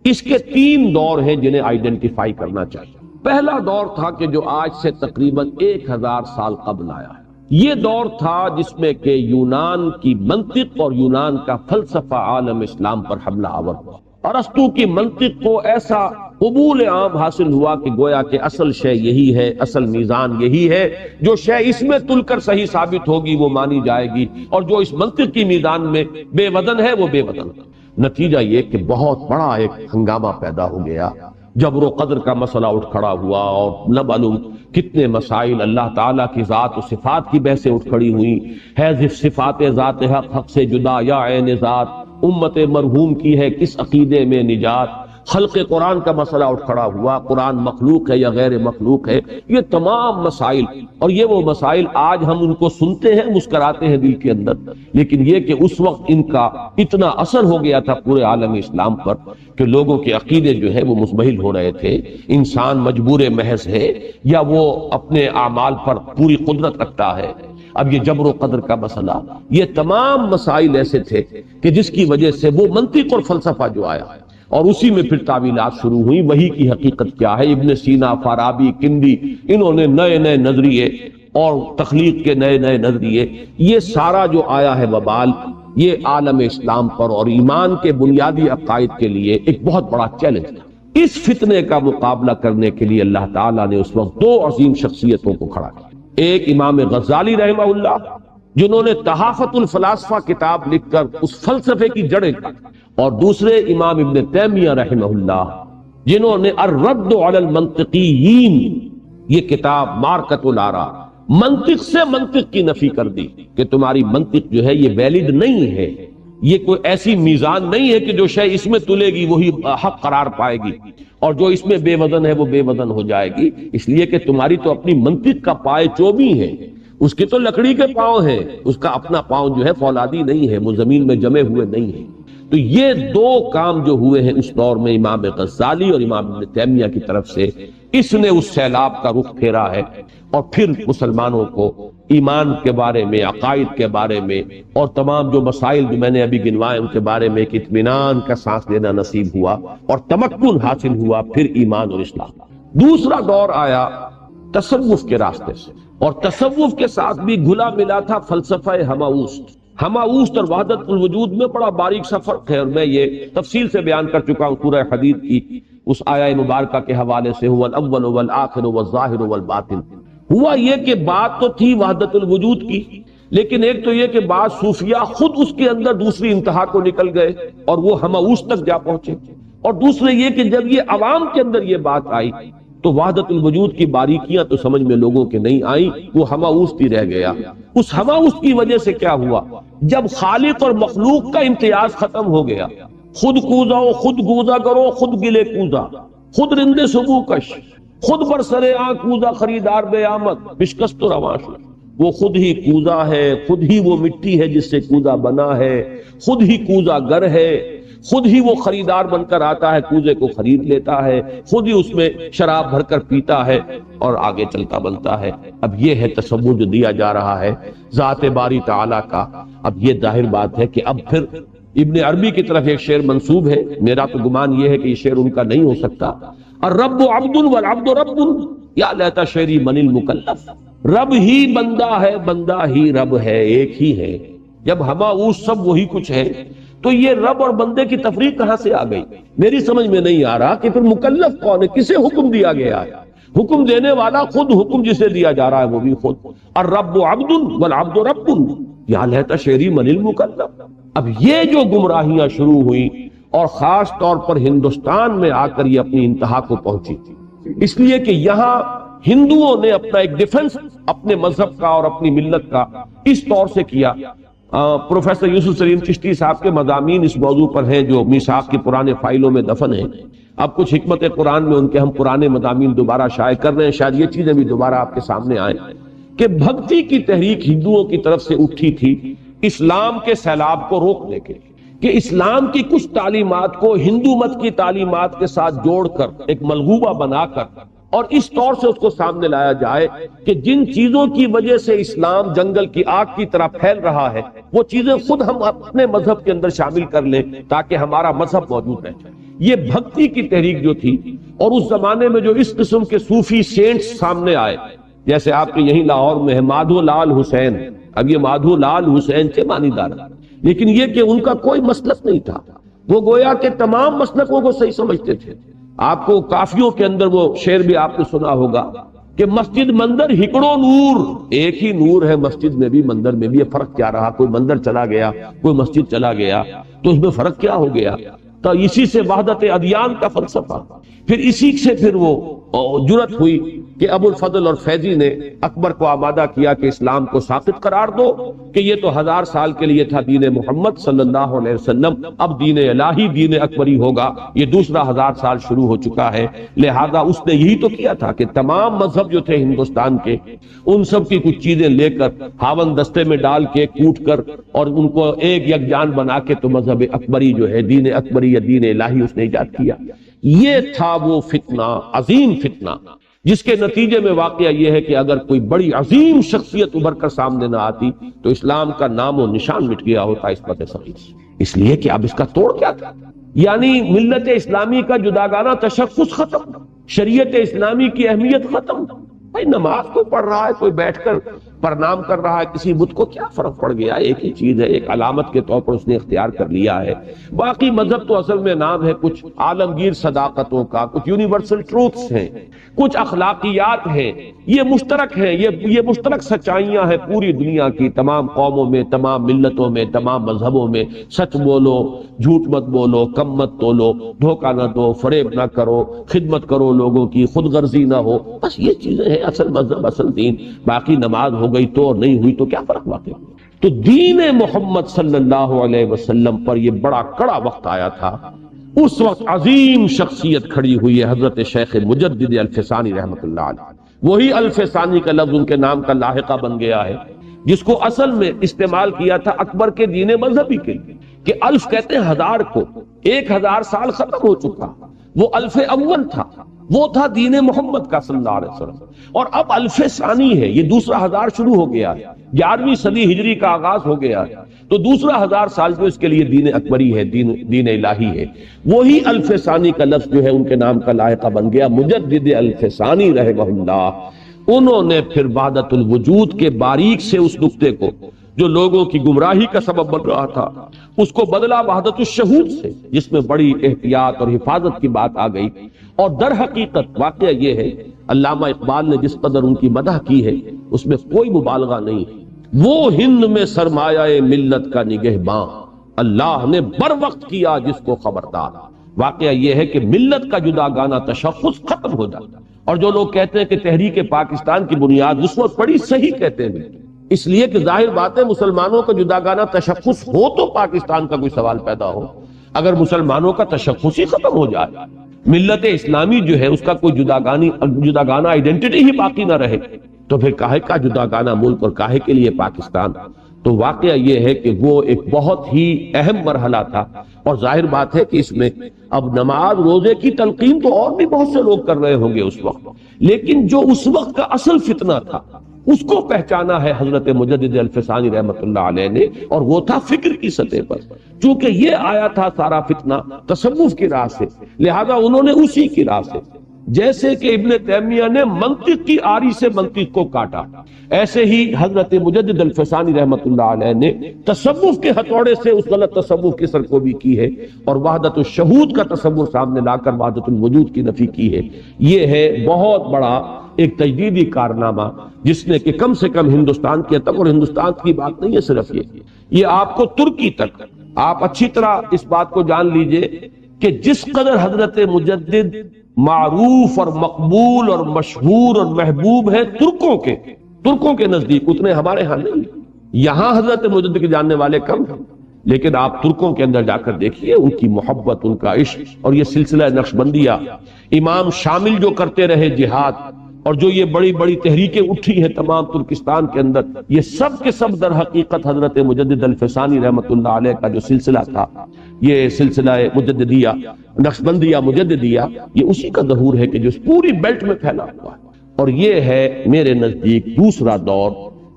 اس کے 3 دور ہیں جنہیں آئیڈینٹیفائی کرنا چاہیے. پہلا دور تھا کہ جو آج سے تقریباً 1000 سال قبل آیا ہے. یہ دور تھا جس میں کہ یونان کی منطق اور یونان کا فلسفہ عالم اسلام پر حملہ آور ہوا. ارسطو کی منطق کو ایسا قبول عام حاصل ہوا کہ گویا کہ اصل شے یہی ہے، اصل میزان یہی ہے، جو شے اس میں تل کر صحیح ثابت ہوگی وہ مانی جائے گی، اور جو اس منطق کی میزان میں بے وزن ہے وہ بے وزن. نتیجہ یہ کہ بہت بڑا ایک ہنگامہ پیدا ہو گیا، جبر و قدر کا مسئلہ اٹھ کھڑا ہوا، اور نہ معلوم کتنے مسائل، اللہ تعالیٰ کی ذات و صفات کی بحثیں اٹھ کھڑی ہوئی. ہے صفات ذات حق حق سے جدا یا عین ذات، امت مرحوم کی ہے کس عقیدے میں نجات، خلق قرآن کا مسئلہ اٹھ کھڑا ہوا، قرآن مخلوق ہے یا غیر مخلوق ہے. یہ تمام مسائل، اور یہ وہ مسائل آج ہم ان کو سنتے ہیں، مسکراتے ہیں دل کے اندر، لیکن یہ کہ اس وقت ان کا اتنا اثر ہو گیا تھا پورے عالم اسلام پر کہ لوگوں کے عقیدے جو ہے وہ مسبہل ہو رہے تھے. انسان مجبور محض ہے یا وہ اپنے اعمال پر پوری قدرت رکھتا ہے. اب یہ جبر و قدر کا مسئلہ، یہ تمام مسائل ایسے تھے کہ جس کی وجہ سے وہ منطق اور فلسفہ جو آیا، اور اسی میں پھر تعویلات شروع ہوئی. وہی کی حقیقت کیا ہے؟ ابن سینا، فارابی، کندی، انہوں نے نئے نئے نظریے اور تخلیق کے نئے نئے نظریے، یہ سارا جو آیا ہے وبال، یہ عالم اسلام پر اور ایمان کے بنیادی عقائد کے لیے ایک بہت بڑا چیلنج تھا. اس فتنے کا مقابلہ کرنے کے لیے اللہ تعالیٰ نے اس وقت دو عظیم شخصیتوں کو کھڑا کیا. ایک امام غزالی رحمہ اللہ جنہوں نے تحافت الفلاسفہ کتاب لکھ کر اس فلسفے کی جڑیں کاٹی، اور دوسرے امام ابن تیمیہ رحمہ اللہ جنہوں نے الرد علی المنطقیین یہ کتاب مارکۃ الآراء منطق سے منطق کی نفی کر دی کہ تمہاری منطق جو ہے یہ ویلڈ نہیں ہے، یہ کوئی ایسی میزان نہیں ہے کہ جو شے اس میں تلے گی وہی حق قرار پائے گی اور جو اس میں بے وزن ہے وہ بے وزن ہو جائے گی، اس لیے کہ تمہاری تو اپنی منطق کا پائے چوبی ہے، اس کے تو لکڑی کے پاؤں ہیں، اس کا اپنا پاؤں جو ہے فولادی نہیں ہے، وہ زمین میں جمے ہوئے نہیں ہیں. تو یہ دو کام جو ہوئے ہیں اس دور میں امام غزالی اور امام ابن تیمیہ کی طرف سے، اس نے اس سیلاب کا رخ پھیرا ہے اور پھر مسلمانوں کو ایمان کے بارے میں، عقائد کے بارے میں اور تمام جو مسائل جو میں نے ابھی گنوائے ان کے بارے میں ایک اطمینان کا سانس لینا نصیب ہوا اور تمکن حاصل ہوا پھر ایمان اور اسلام. دوسرا دور آیا تصوف کے راستے سے، اور تصوف کے ساتھ بھی گھلا ملا تھا فلسفہ ہماؤست. ہماؤست اور وحدت الوجود میں بڑا باریک سا فرق ہے، اور میں یہ تفصیل سے بیان کر چکا ہوں سورہ حدید کی اس آیہ مبارکہ کے حوالے سے، هو الاول والآخر والظاہر والباطن. ہوا یہ کہ بات تو تھی وحدت الوجود کی، لیکن ایک تو یہ کہ بعض صوفیہ خود اس کے اندر دوسری انتہا کو نکل گئے اور وہ ہماؤست تک جا پہنچے، اور دوسرے یہ کہ جب یہ عوام کے اندر یہ بات آئی تو وحدت الوجود کی باریکیاں تو سمجھ میں لوگوں کے نہیں آئیں، وہ ہماؤست ہی رہ گیا. اس ہماؤست کی وجہ سے کیا ہوا، جب خالق اور مخلوق کا امتیاز ختم ہو گیا، خود کوزا خود گوزا کرو، خود گلے کوزا، خود رندے سبو کش، خود برسرے آن کوزا خریدار بے آمد بشکست و رواں شد. وہ خود ہی کوزا ہے، خود ہی وہ مٹی ہے جس سے کوزا بنا ہے، خود ہی کوزا گر ہے، خود ہی وہ خریدار بن کر آتا ہے، کوزے کو خرید لیتا ہے، خود ہی اس میں شراب بھر کر پیتا ہے اور آگے چلتا بنتا ہے. اب یہ ہے تصور جو دیا جا رہا ہے ذات باری تعالیٰ کا. اب یہ ظاہر بات ہے کہ اب پھر ابن عربی کی طرف ایک شعر منسوب ہے، میرا تو گمان یہ ہے کہ یہ شعر ان کا نہیں ہو سکتا. الرب عبد والعبد رب یا لیتا شعری من المکلف. رب ہی بندہ ہے، بندہ ہی رب ہے، ایک ہی ہے. جب ہماؤست سب وہی کچھ ہے تو یہ رب اور بندے کی تفریق کہاں سے آ گئی؟ میری سمجھ میں نہیں آ رہا کہ پھر مکلف کون ہے، کسے حکم دیا گیا ہے؟ حکم دینے والا خود، حکم جسے دیا جا رہا ہے وہ بھی خود. الرب عبد والعبد رب یا لیتا شعری من المکلف. اب یہ جو گمراہیاں شروع ہوئیں اور خاص طور پر ہندوستان میں آ کر یہ اپنی انتہا کو پہنچی تھی، اس لیے کہ یہاں ہندوؤں نے اپنا ایک ڈیفنس اپنے مذہب کا اور اپنی ملت کا اس طور سے کیا. پروفیسر یوسف سلیم چشتی صاحب کے مضامین اس موضوع پر ہیں جو میثاق کی پرانے فائلوں میں دفن ہیں. اب کچھ حکمت قرآن میں ان کے ہم پرانے مضامین دوبارہ شائع کر رہے ہیں، شاید یہ چیزیں بھی دوبارہ آپ کے سامنے آئیں کہ بھکتی کی تحریک ہندوؤں کی طرف سے اٹھی تھی اسلام کے سیلاب کو روکنے کے لیے، کہ اسلام کی کچھ تعلیمات کو ہندو مت کی تعلیمات کے ساتھ جوڑ کر ایک ملغوبہ بنا کر اور اس طور سے اس کو سامنے لایا جائے کہ جن چیزوں کی وجہ سے اسلام جنگل کی آگ کی طرح پھیل رہا ہے وہ چیزیں خود ہم اپنے مذہب کے اندر شامل کر لیں تاکہ ہمارا مذہب موجود رہے. یہ بھکتی کی تحریک جو تھی، اور اس زمانے میں جو اس قسم کے صوفی سینٹس سامنے آئے، جیسے آپ کے یہیں لاہور میں ہے مادھو لال حسین. اب یہ مادھو لال حسین کے معنی دار، لیکن یہ کہ ان کا کوئی مسلک نہیں تھا، وہ گویا کہ تمام مسلکوں کو صحیح سمجھتے تھے. آپ کو کافیوں کے اندر وہ شعر بھی آپ نے سنا ہوگا کہ مسجد مندر ہکڑو نور، ایک ہی نور ہے مسجد میں بھی مندر میں بھی. یہ فرق کیا رہا؟ کوئی مندر چلا گیا، کوئی مسجد چلا گیا، تو اس میں فرق کیا ہو گیا؟ تو اسی سے وحدت ادیان کا فلسفہ، پھر اسی سے پھر وہ جرأت ہوئی کہ ابو الفضل اور فیضی نے اکبر کو آمادہ کیا کہ اسلام کو ساقط قرار دو، کہ یہ تو 1000 سال کے لیے تھا دین محمد صلی اللہ علیہ وسلم، اب دین الہی دین اکبری ہوگا، یہ دوسرا 1000 سال شروع ہو چکا ہے. لہذا اس نے یہی تو کیا تھا کہ تمام مذہب جو تھے ہندوستان کے ان سب کی کچھ چیزیں لے کر ہاون دستے میں ڈال کے کوٹ کر اور ان کو ایک یکجان بنا کے تو مذہب اکبری جو ہے دین اکبری یا دین الہی اس نے ایجاد کیا. یہ تھا وہ فتنہ، عظیم فتنہ، جس کے نتیجے میں واقعہ یہ ہے کہ اگر کوئی بڑی عظیم شخصیت ابھر کر سامنے نہ آتی تو اسلام کا نام و نشان مٹ گیا ہوتا اس پتے صغیر سے. اس لیے کہ اب اس کا توڑ کیا تھا؟ یعنی ملت اسلامی کا جداگانہ تشخص ختم، شریعت اسلامی کی اہمیت ختم. بھائی نماز کو پڑھ رہا ہے کوئی بیٹھ کر پرنام کر رہا ہے کسی بت کو، کیا فرق پڑ گیا؟ ایک ہی چیز ہے، ایک علامت کے طور پر اس نے اختیار کر لیا ہے۔ باقی مذہب تو اصل میں نام ہے کچھ عالمگیر صداقتوں کا، کچھ یونیورسل ٹروتھس ہیں، کچھ اخلاقیات ہیں، یہ مشترک ہیں، یہ مشترک سچائیاں ہیں پوری دنیا کی، تمام قوموں میں، تمام ملتوں میں، تمام مذہبوں میں۔ سچ بولو، جھوٹ مت بولو، کم مت تولو، دھوکہ نہ دو، فریب نہ کرو، خدمت کرو لوگوں کی، خود غرضی نہ ہو، بس یہ چیزیں ہیں اصل مذہب، اصل دین۔ باقی نماز ہو گئی تو اور نہیں ہوئی تو کیا فرق واقع؟ تو دین محمد صلی اللہ علیہ وسلم پر یہ بڑا کڑا وقت آیا تھا۔ اس وقت عظیم شخصیت کھڑی ہوئی ہے حضرت شیخ مجدد الفسانی رحمۃ اللہ علیہ۔ وہی الفسانی کا لفظ ان کے نام کا لاحقہ بن گیا ہے، جس کو اصل میں استعمال کیا تھا اکبر کے دین مذہبی کے لیے، کہ الف کہتے ہیں ہزار کو، 1000 سال ختم ہو چکا، وہ الف اول تھا، وہ تھا دین محمد کا صلی اللہ علیہ وسلم، اور اب الف ثانی ہے، یہ دوسرا ہزار شروع ہو گیا ہے، 11ویں صدی ہجری کا آغاز ہو گیا ہے، تو دوسرا 1000 سال جو اس کے لیے دین اکبری ہے، دین الہی ہے، وہی الف ثانی کا لفظ جو ہے ان کے نام کا لاحقہ بن گیا، مجدد الف ثانی رحمہ اللہ۔ انہوں نے پھر وحدت الوجود کے باریک سے اس نقطے کو جو لوگوں کی گمراہی کا سبب بن رہا تھا، اس کو بدلا وحدت الشہود سے، جس میں بڑی احتیاط اور حفاظت کی بات آ گئی۔ اور در حقیقت واقعہ یہ ہے، علامہ اقبال نے جس قدر ان کی مدح کی ہے اس میں کوئی مبالغہ نہیں ہے۔ وہ ہند میں سرمایہ ملت کا نگہباں، اللہ نے بر وقت کیا جس کو خبردار۔ واقعہ یہ ہے کہ ملت کا جداگانہ تشخص ختم ہو جاتا، اور جو لوگ کہتے ہیں کہ تحریک پاکستان کی بنیاد اس وقت پڑی، صحیح کہتے ہیں، اس لیے کہ ظاہر بات ہے مسلمانوں کا جداگانہ تشخص ہو تو پاکستان کا کوئی سوال پیدا ہو۔ اگر مسلمانوں کا تشخص ہی ختم ہو جائے، ملت اسلامی جو ہے اس کا کوئی جداگانہ آئیڈینٹی ہی باقی نہ رہے، تو پھر کاہے کا جداگانہ ملک اور کاہے کے لیے پاکستان؟ تو واقعہ یہ ہے کہ وہ ایک بہت ہی اہم مرحلہ تھا، اور ظاہر بات ہے کہ اس میں اب نماز روزے کی تلقین تو اور بھی بہت سے لوگ کر رہے ہوں گے اس وقت، لیکن جو اس وقت کا اصل فتنہ تھا اس کو پہچانا ہے حضرت مجدد الفسانی رحمۃ اللہ علیہ نے، اور وہ تھا فکر کی سطح پر۔ چونکہ یہ آیا تھا سارا فتنہ تصوف کی راہ سے، لہذا انہوں نے اسی کی راہ سے، جیسے کہ ابن تیمیہ نے منطق کی آری سے منطق کو کاٹا، ایسے ہی حضرت مجدد الفسانی رحمۃ اللہ علیہ نے تصوف کے ہتھوڑے سے اس غلط تصوف کی سرکوبی کی ہے، اور وحدت الشہود کا تصور سامنے لا کر وحدت الوجود کی نفی کی ہے۔ یہ ہے بہت بڑا ایک تجدیدی کارنامہ، جس نے کہ کم سے کم ہندوستان کے تک، اور ہندوستان کی بات نہیں ہے صرف یہ آپ کو ترکی تک، آپ اچھی طرح اس بات کو جان لیجئے کہ جس قدر حضرت مجدد معروف اور مقبول اور مشہور اور محبوب ہے ترکوں کے نزدیک، اتنے ہمارے ہاں نہیں۔ یہاں حضرت مجدد کے جاننے والے کم ہیں، لیکن آپ ترکوں کے اندر جا کر دیکھیے ان کی محبت، ان کا عشق، اور یہ سلسلہ نقشبندیہ، امام شامل جو کرتے رہے جہاد، اور جو یہ بڑی بڑی تحریکیں اٹھی ہیں تمام ترکستان کے اندر، یہ سب کے سب در حقیقت حضرت مجدد الفسانی رحمۃ اللہ علیہ کا جو سلسلہ تھا، یہ سلسلہ مجددیہ، نقشبندیہ مجددیہ، یہ اسی کا ظہور ہے کہ جو اس پوری بیلٹ میں پھیلا ہوا ہے۔ اور یہ ہے میرے نزدیک دوسرا دور،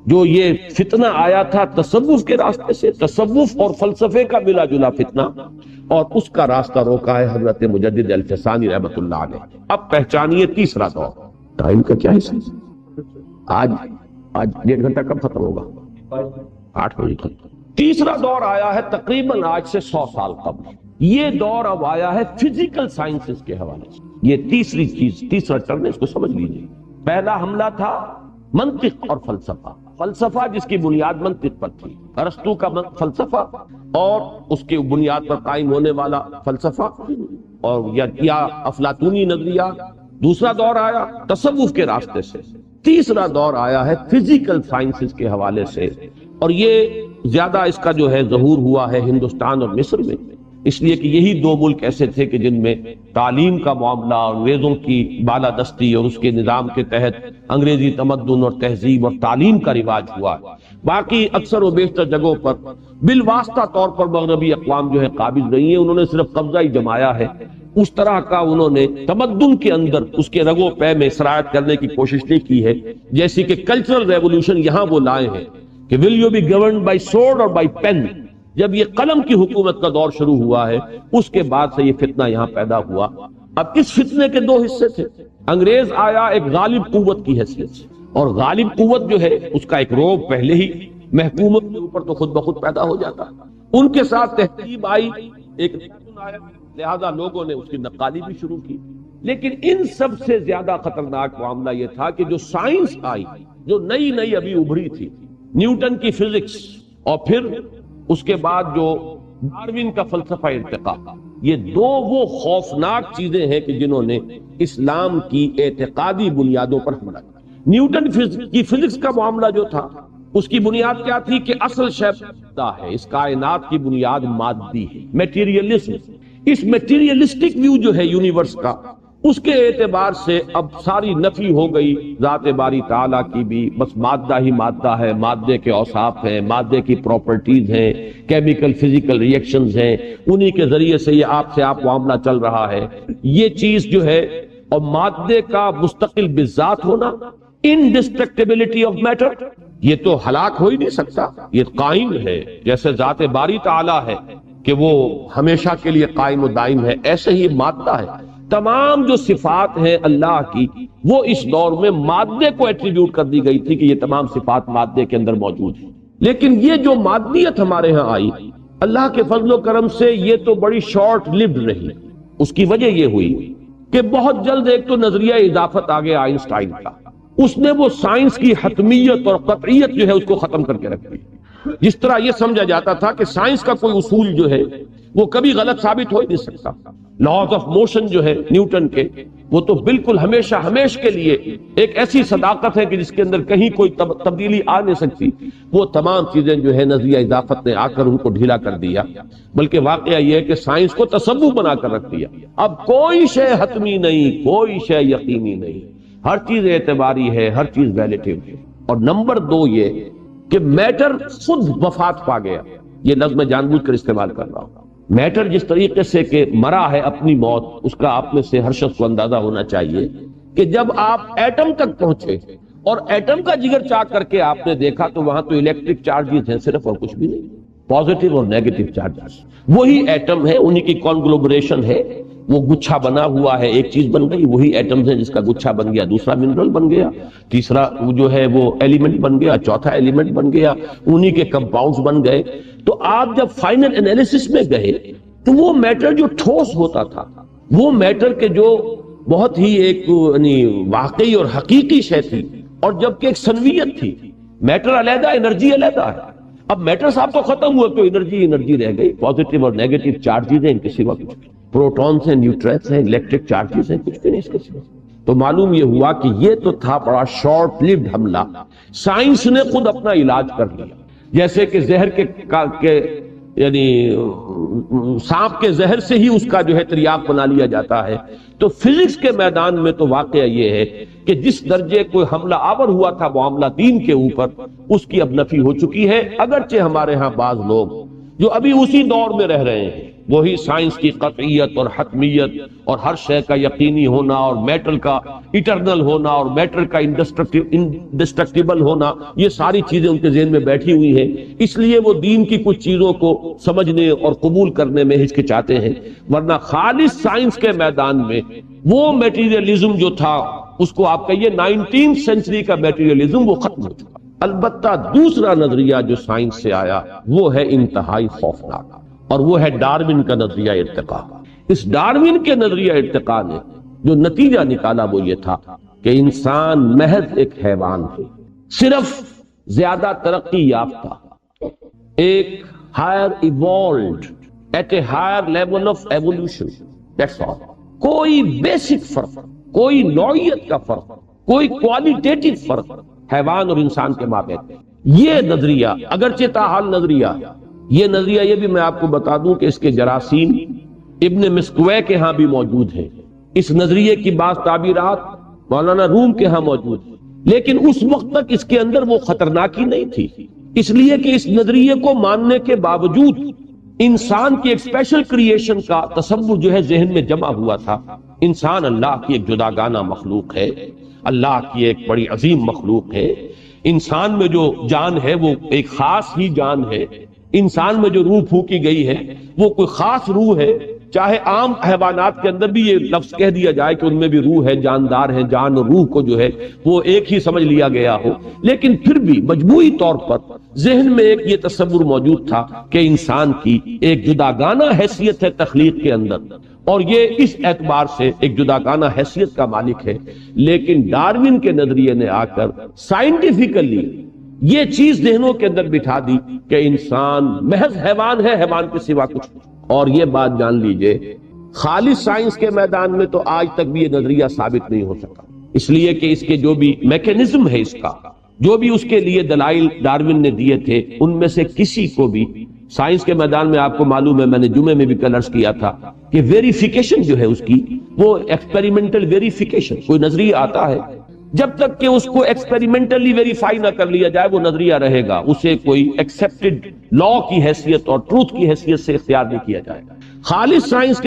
جو یہ فتنہ آیا تھا تصوف کے راستے سے، تصوف اور فلسفے کا ملا جلا فتنہ، اور اس کا راستہ روکا ہے حضرت مجدد الفسانی رحمۃ اللہ علیہ۔ اب پہچانیے تیسرا دور۔ ٹائم کا کیا حصہ؟ آج 1.5 گھنٹہ کب ختم ہوگا؟ 8 بجے ختم۔ تیسرا دور آیا ہے تقریباً آج سے 100 سال قبل۔ یہ دور اب آیا ہے فزیکل سائنسز کے حوالے سے۔ یہ تیسری چیز، تیسرا ٹرن، اس کو سمجھ لیجیے۔ پہلا حملہ تھا منطق اور فلسفہ، فلسفہ جس کی بنیاد منطق پر تھی، ارسطو کا فلسفہ اور اس کے بنیاد پر قائم ہونے والا فلسفہ، اور یا افلاطونی نظریہ۔ دوسرا دور آیا تصوف کے راستے سے، تیسرا دور آیا ہے فزیکل سائنسز کے حوالے سے، اور یہ زیادہ اس کا جو ہے ظہور ہوا ہے ہندوستان اور مصر میں، اس لیے کہ یہی 2 ملک ایسے تھے کہ جن میں تعلیم کا معاملہ، انگریزوں کی بالادستی اور اس کے نظام کے تحت انگریزی تمدن اور تہذیب اور تعلیم کا رواج ہوا۔ باقی اکثر و بیشتر جگہوں پر بالواسطہ طور پر مغربی اقوام جو ہے قابض رہی ہیں، انہوں نے صرف قبضہ ہی جمایا ہے، اس طرح کا انہوں نے تمدن کے اندر اس کے رگو پے میں سرایت کرنے کی کوشش نہیں کی ہے، جیسی کہ کلچرل ریولوشن یہاں وہ لائے ہیں کہ will you be governed by sword or by pen۔ جب یہ قلم کی حکومت کا دور شروع ہوا ہے، اس کے بعد سے یہ فتنہ یہاں پیدا ہوا۔ اب اس فتنے کے 2 حصے تھے۔ انگریز آیا ایک غالب قوت کی حیثیت سے، اور غالب قوت جو ہے اس کا ایک روب پہلے ہی محکومت کے اوپر تو خود بخود پیدا ہو جاتا. ان کے ساتھ تہذیب آئی، ایک آیا، لہذا لوگوں نے اس کی نقالی بھی شروع کی. لیکن ان سب سے زیادہ خطرناک معاملہ یہ تھا کہ جو سائنس آئی، جو نئی نئی ابھی ابھری تھی، نیوٹن کی فزکس، اور پھر اس کے بعد جو ڈارون کا فلسفہ ارتقاء، یہ دو وہ خوفناک چیزیں ہیں کہ جنہوں نے اسلام کی اعتقادی بنیادوں پر حملہ کیا. نیوٹن کی فزکس کا معاملہ جو تھا، اس کی بنیاد کیا تھی کہ اصل شے مادہ ہے، اس کائنات کی بنیاد مادی ہے، میٹیریلزم. اس میٹیریلسٹک ویو جو ہے یونیورس کا، اس کے اعتبار سے اب ساری نفی ہو گئی ذات باری تعالیٰ کی بھی. بس مادہ ہی مادہ ہے، مادے کے اوصاف ہیں، مادے کی پراپرٹیز ہیں، کیمیکل فزیکل ریئیکشنز ہیں، انہی کے ذریعے سے یہ آپ سے آپ معاملہ چل رہا ہے. یہ چیز جو ہے، اور مادے کا مستقل بذات ہونا، انڈسٹرکٹیبلٹی آف میٹر، یہ تو ہلاک ہو ہی نہیں سکتا، یہ قائم ہے. جیسے ذات باری تعالیٰ ہے کہ وہ ہمیشہ کے لیے قائم و دائم ہے، ایسے ہی مادہ ہے. تمام جو صفات ہیں اللہ کی، وہ اس دور میں مادے کو ایٹریبیوٹ کر دی گئی تھی کہ یہ تمام صفات مادے کے اندر موجود ہیں. لیکن یہ جو مادیت ہمارے ہاں آئی، اللہ کے فضل و کرم سے یہ تو بڑی شارٹ لیوڈ رہی. اس کی وجہ یہ ہوئی کہ بہت جلد ایک تو نظریہ اضافت آ گیا آئنسٹائن کا، اس نے وہ سائنس کی حتمیت اور قطعیت جو ہے اس کو ختم کر کے رکھ دی. جس طرح یہ سمجھا جاتا تھا کہ سائنس کا کوئی اصول جو ہے وہ کبھی غلط ثابت ہو ہی نہیں سکتا. لاز آف موشن جو ہے نیوٹن کے، وہ تو بالکل ہمیشہ ہمیش کے لیے ایک ایسی صداقت ہے کہ جس کے اندر کہیں کوئی تبدیلی آ نہیں سکتی. وہ تمام چیزیں جو ہے نظریہ اضافت نے آ کر ان کو ڈھیلا کر دیا. بلکہ واقعہ یہ ہے کہ سائنس کو تصوف بنا کر رکھ دیا. اب کوئی شے حتمی نہیں، کوئی شے یقینی نہیں، ہر چیز اعتباری ہے، ہر چیز ریلیٹیو ہے. اور نمبر دو یہ کہ میٹر خود وفات پا گیا. یہ لفظ میں جان بوجھ کر استعمال کر رہا ہوں. میٹر جس طریقے سے کہ مرا ہے اپنی موت، اس کا آپ میں سے ہر شخص کو اندازہ ہونا چاہیے کہ جب آپ ایٹم تک پہنچے اور ایٹم کا جگر چاک کر کے آپ نے دیکھا تو وہاں تو الیکٹرک چارجز ہیں صرف، اور کچھ بھی نہیں، پازیٹیو اور نیگیٹو چارجز. وہی ایٹم ہے، انہی کی کانگلوبریشن ہے، وہ گچھا بنا ہوا ہے، ایک چیز بن گئی. وہی ایٹمز ہیں جس کا گچھا بن گیا، دوسرا منرل بن گیا، تیسرا جو ہے وہ ایلیمنٹ بن گیا، چوتھا ایلیمنٹ بن گیا، انہی کے کمپاؤنڈز بن گئے. تو آپ جب فائنل انالیسس میں گئے تو وہ میٹر جو ٹھوس ہوتا تھا، وہ میٹر کے جو بہت ہی ایک یعنی واقعی اور حقیقی شے تھی، اور جبکہ ایک سنویت تھی. میٹر علیحدہ، انرجی علیحدہ ہے. اب میٹر صاحب تو ختم ہوا تو انرجی رہ گئی. پازیٹیو اور نیگیٹو چارجز ہیں، ان کے سوا کچھ نہیں. پروٹونز ہیں، نیوٹرینز ہیں، الیکٹرک چارجز ہیں، کچھ بھی نہیں اس کے سوا. تو معلوم یہ ہوا کہ یہ تو تھا بڑا شارٹ لیوڈ حملہ. سائنس نے خود اپنا علاج کر لیا. جیسے کہ زہر کے یعنی سانپ کے زہر سے ہی اس کا جو ہے تریاق بنا لیا جاتا ہے. تو فزکس کے میدان میں تو واقعہ یہ ہے کہ جس درجے کوئی حملہ آور ہوا تھا معاملہ دین کے اوپر، اس کی اب نفی ہو چکی ہے. اگرچہ ہمارے ہاں بعض لوگ جو ابھی اسی دور میں رہ رہے ہیں، وہی سائنس کی قطعیت اور حتمیت اور ہر شے کا یقینی ہونا اور میٹر کا ایٹرنل ہونا اور میٹر کا انڈسٹرکٹیبل ہونا، یہ ساری چیزیں ان کے ذہن میں بیٹھی ہوئی ہیں. اس لیے وہ دین کی کچھ چیزوں کو سمجھنے اور قبول کرنے میں ہچکچاتے ہیں. ورنہ خالص سائنس کے میدان میں وہ میٹیریلزم جو تھا، اس کو آپ کہیے 19 سینچری کا میٹیریلزم، وہ ختم ہو چکا. البتہ دوسرا نظریہ جو سائنس سے آیا وہ ہے انتہائی خوفناک، اور وہ ہے ڈارون کا نظریہ ارتقاء. اس ڈارون کے نظریہ ارتقاء نے جو نتیجہ نکالا وہ یہ تھا کہ انسان محض ایک حیوان ہے، صرف زیادہ ترقی یافتہ، ایک higher evolved at a higher level of evolution. That's all. کوئی بیسک فرق، کوئی نوعیت کا فرق، کوئی کوالٹیٹیو فرق حیوان اور انسان کے مابین. یہ نظریہ اگرچہ تاحال نظریہ، یہ نظریہ یہ بھی میں آپ کو بتا دوں کہ اس کے جراثیم ابن مسکوے کے ہاں بھی موجود ہیں. اس نظریے کی بعض تعبیرات مولانا روم کے ہاں موجود ہیں، لیکن اس وقت تک اس کے اندر وہ خطرناکی نہیں تھی، اس لیے کہ اس نظریے کو ماننے کے باوجود انسان کی ایک اسپیشل کریشن کا تصور جو ہے ذہن میں جمع ہوا تھا. انسان اللہ کی ایک جداگانہ مخلوق ہے، اللہ کی ایک بڑی عظیم مخلوق ہے. انسان میں جو جان ہے وہ ایک خاص ہی جان ہے. انسان میں جو روح پھونکی گئی ہے وہ کوئی خاص روح ہے. چاہے عام حیوانات کے اندر بھی یہ لفظ کہہ دیا جائے کہ ان میں بھی روح ہے، جاندار ہے، جان اور روح کو جو ہے وہ ایک ہی سمجھ لیا گیا ہو، لیکن پھر بھی مجموعی طور پر ذہن میں ایک یہ تصور موجود تھا کہ انسان کی ایک جداگانہ حیثیت ہے تخلیق کے اندر، اور یہ اس اعتبار سے ایک جداگانہ حیثیت کا مالک ہے۔ لیکن ڈارون کے نظریے نے آ کر سائنٹیفیکلی یہ چیز ذہنوں کے اندر بٹھا دی کہ انسان محض حیوان ہے، حیوان کے سوا کچھ نہیں۔ اور یہ بات جان لیجئے خالص سائنس کے میدان میں تو آج تک بھی یہ نظریہ ثابت نہیں ہو سکا، اس لیے کہ اس کے جو بھی میکینزم ہے، اس کا جو بھی اس کے لیے دلائل ڈارون نے دیے تھے، ان میں سے کسی کو بھی سائنس کے میدان میں آپ کو معلوم ہے، میں نے جمعے میں بھی کل عرض کیا تھا کہ ویریفیکیشن جو ہے اس کی، وہ ایکسپیریمنٹل ویریفیکیشن، کوئی نظریہ آتا ہے جب تک کہ اس کو ایکسپیریمنٹلی ویریفائی نہ کر لیا جائے وہ نظریہ رہے گا، اسے کوئی ایکسپٹڈ لا کی حیثیت اور ٹروتھ کی حیثیت سے اختیار نہیں کیا جائے گا۔ خالص سائنس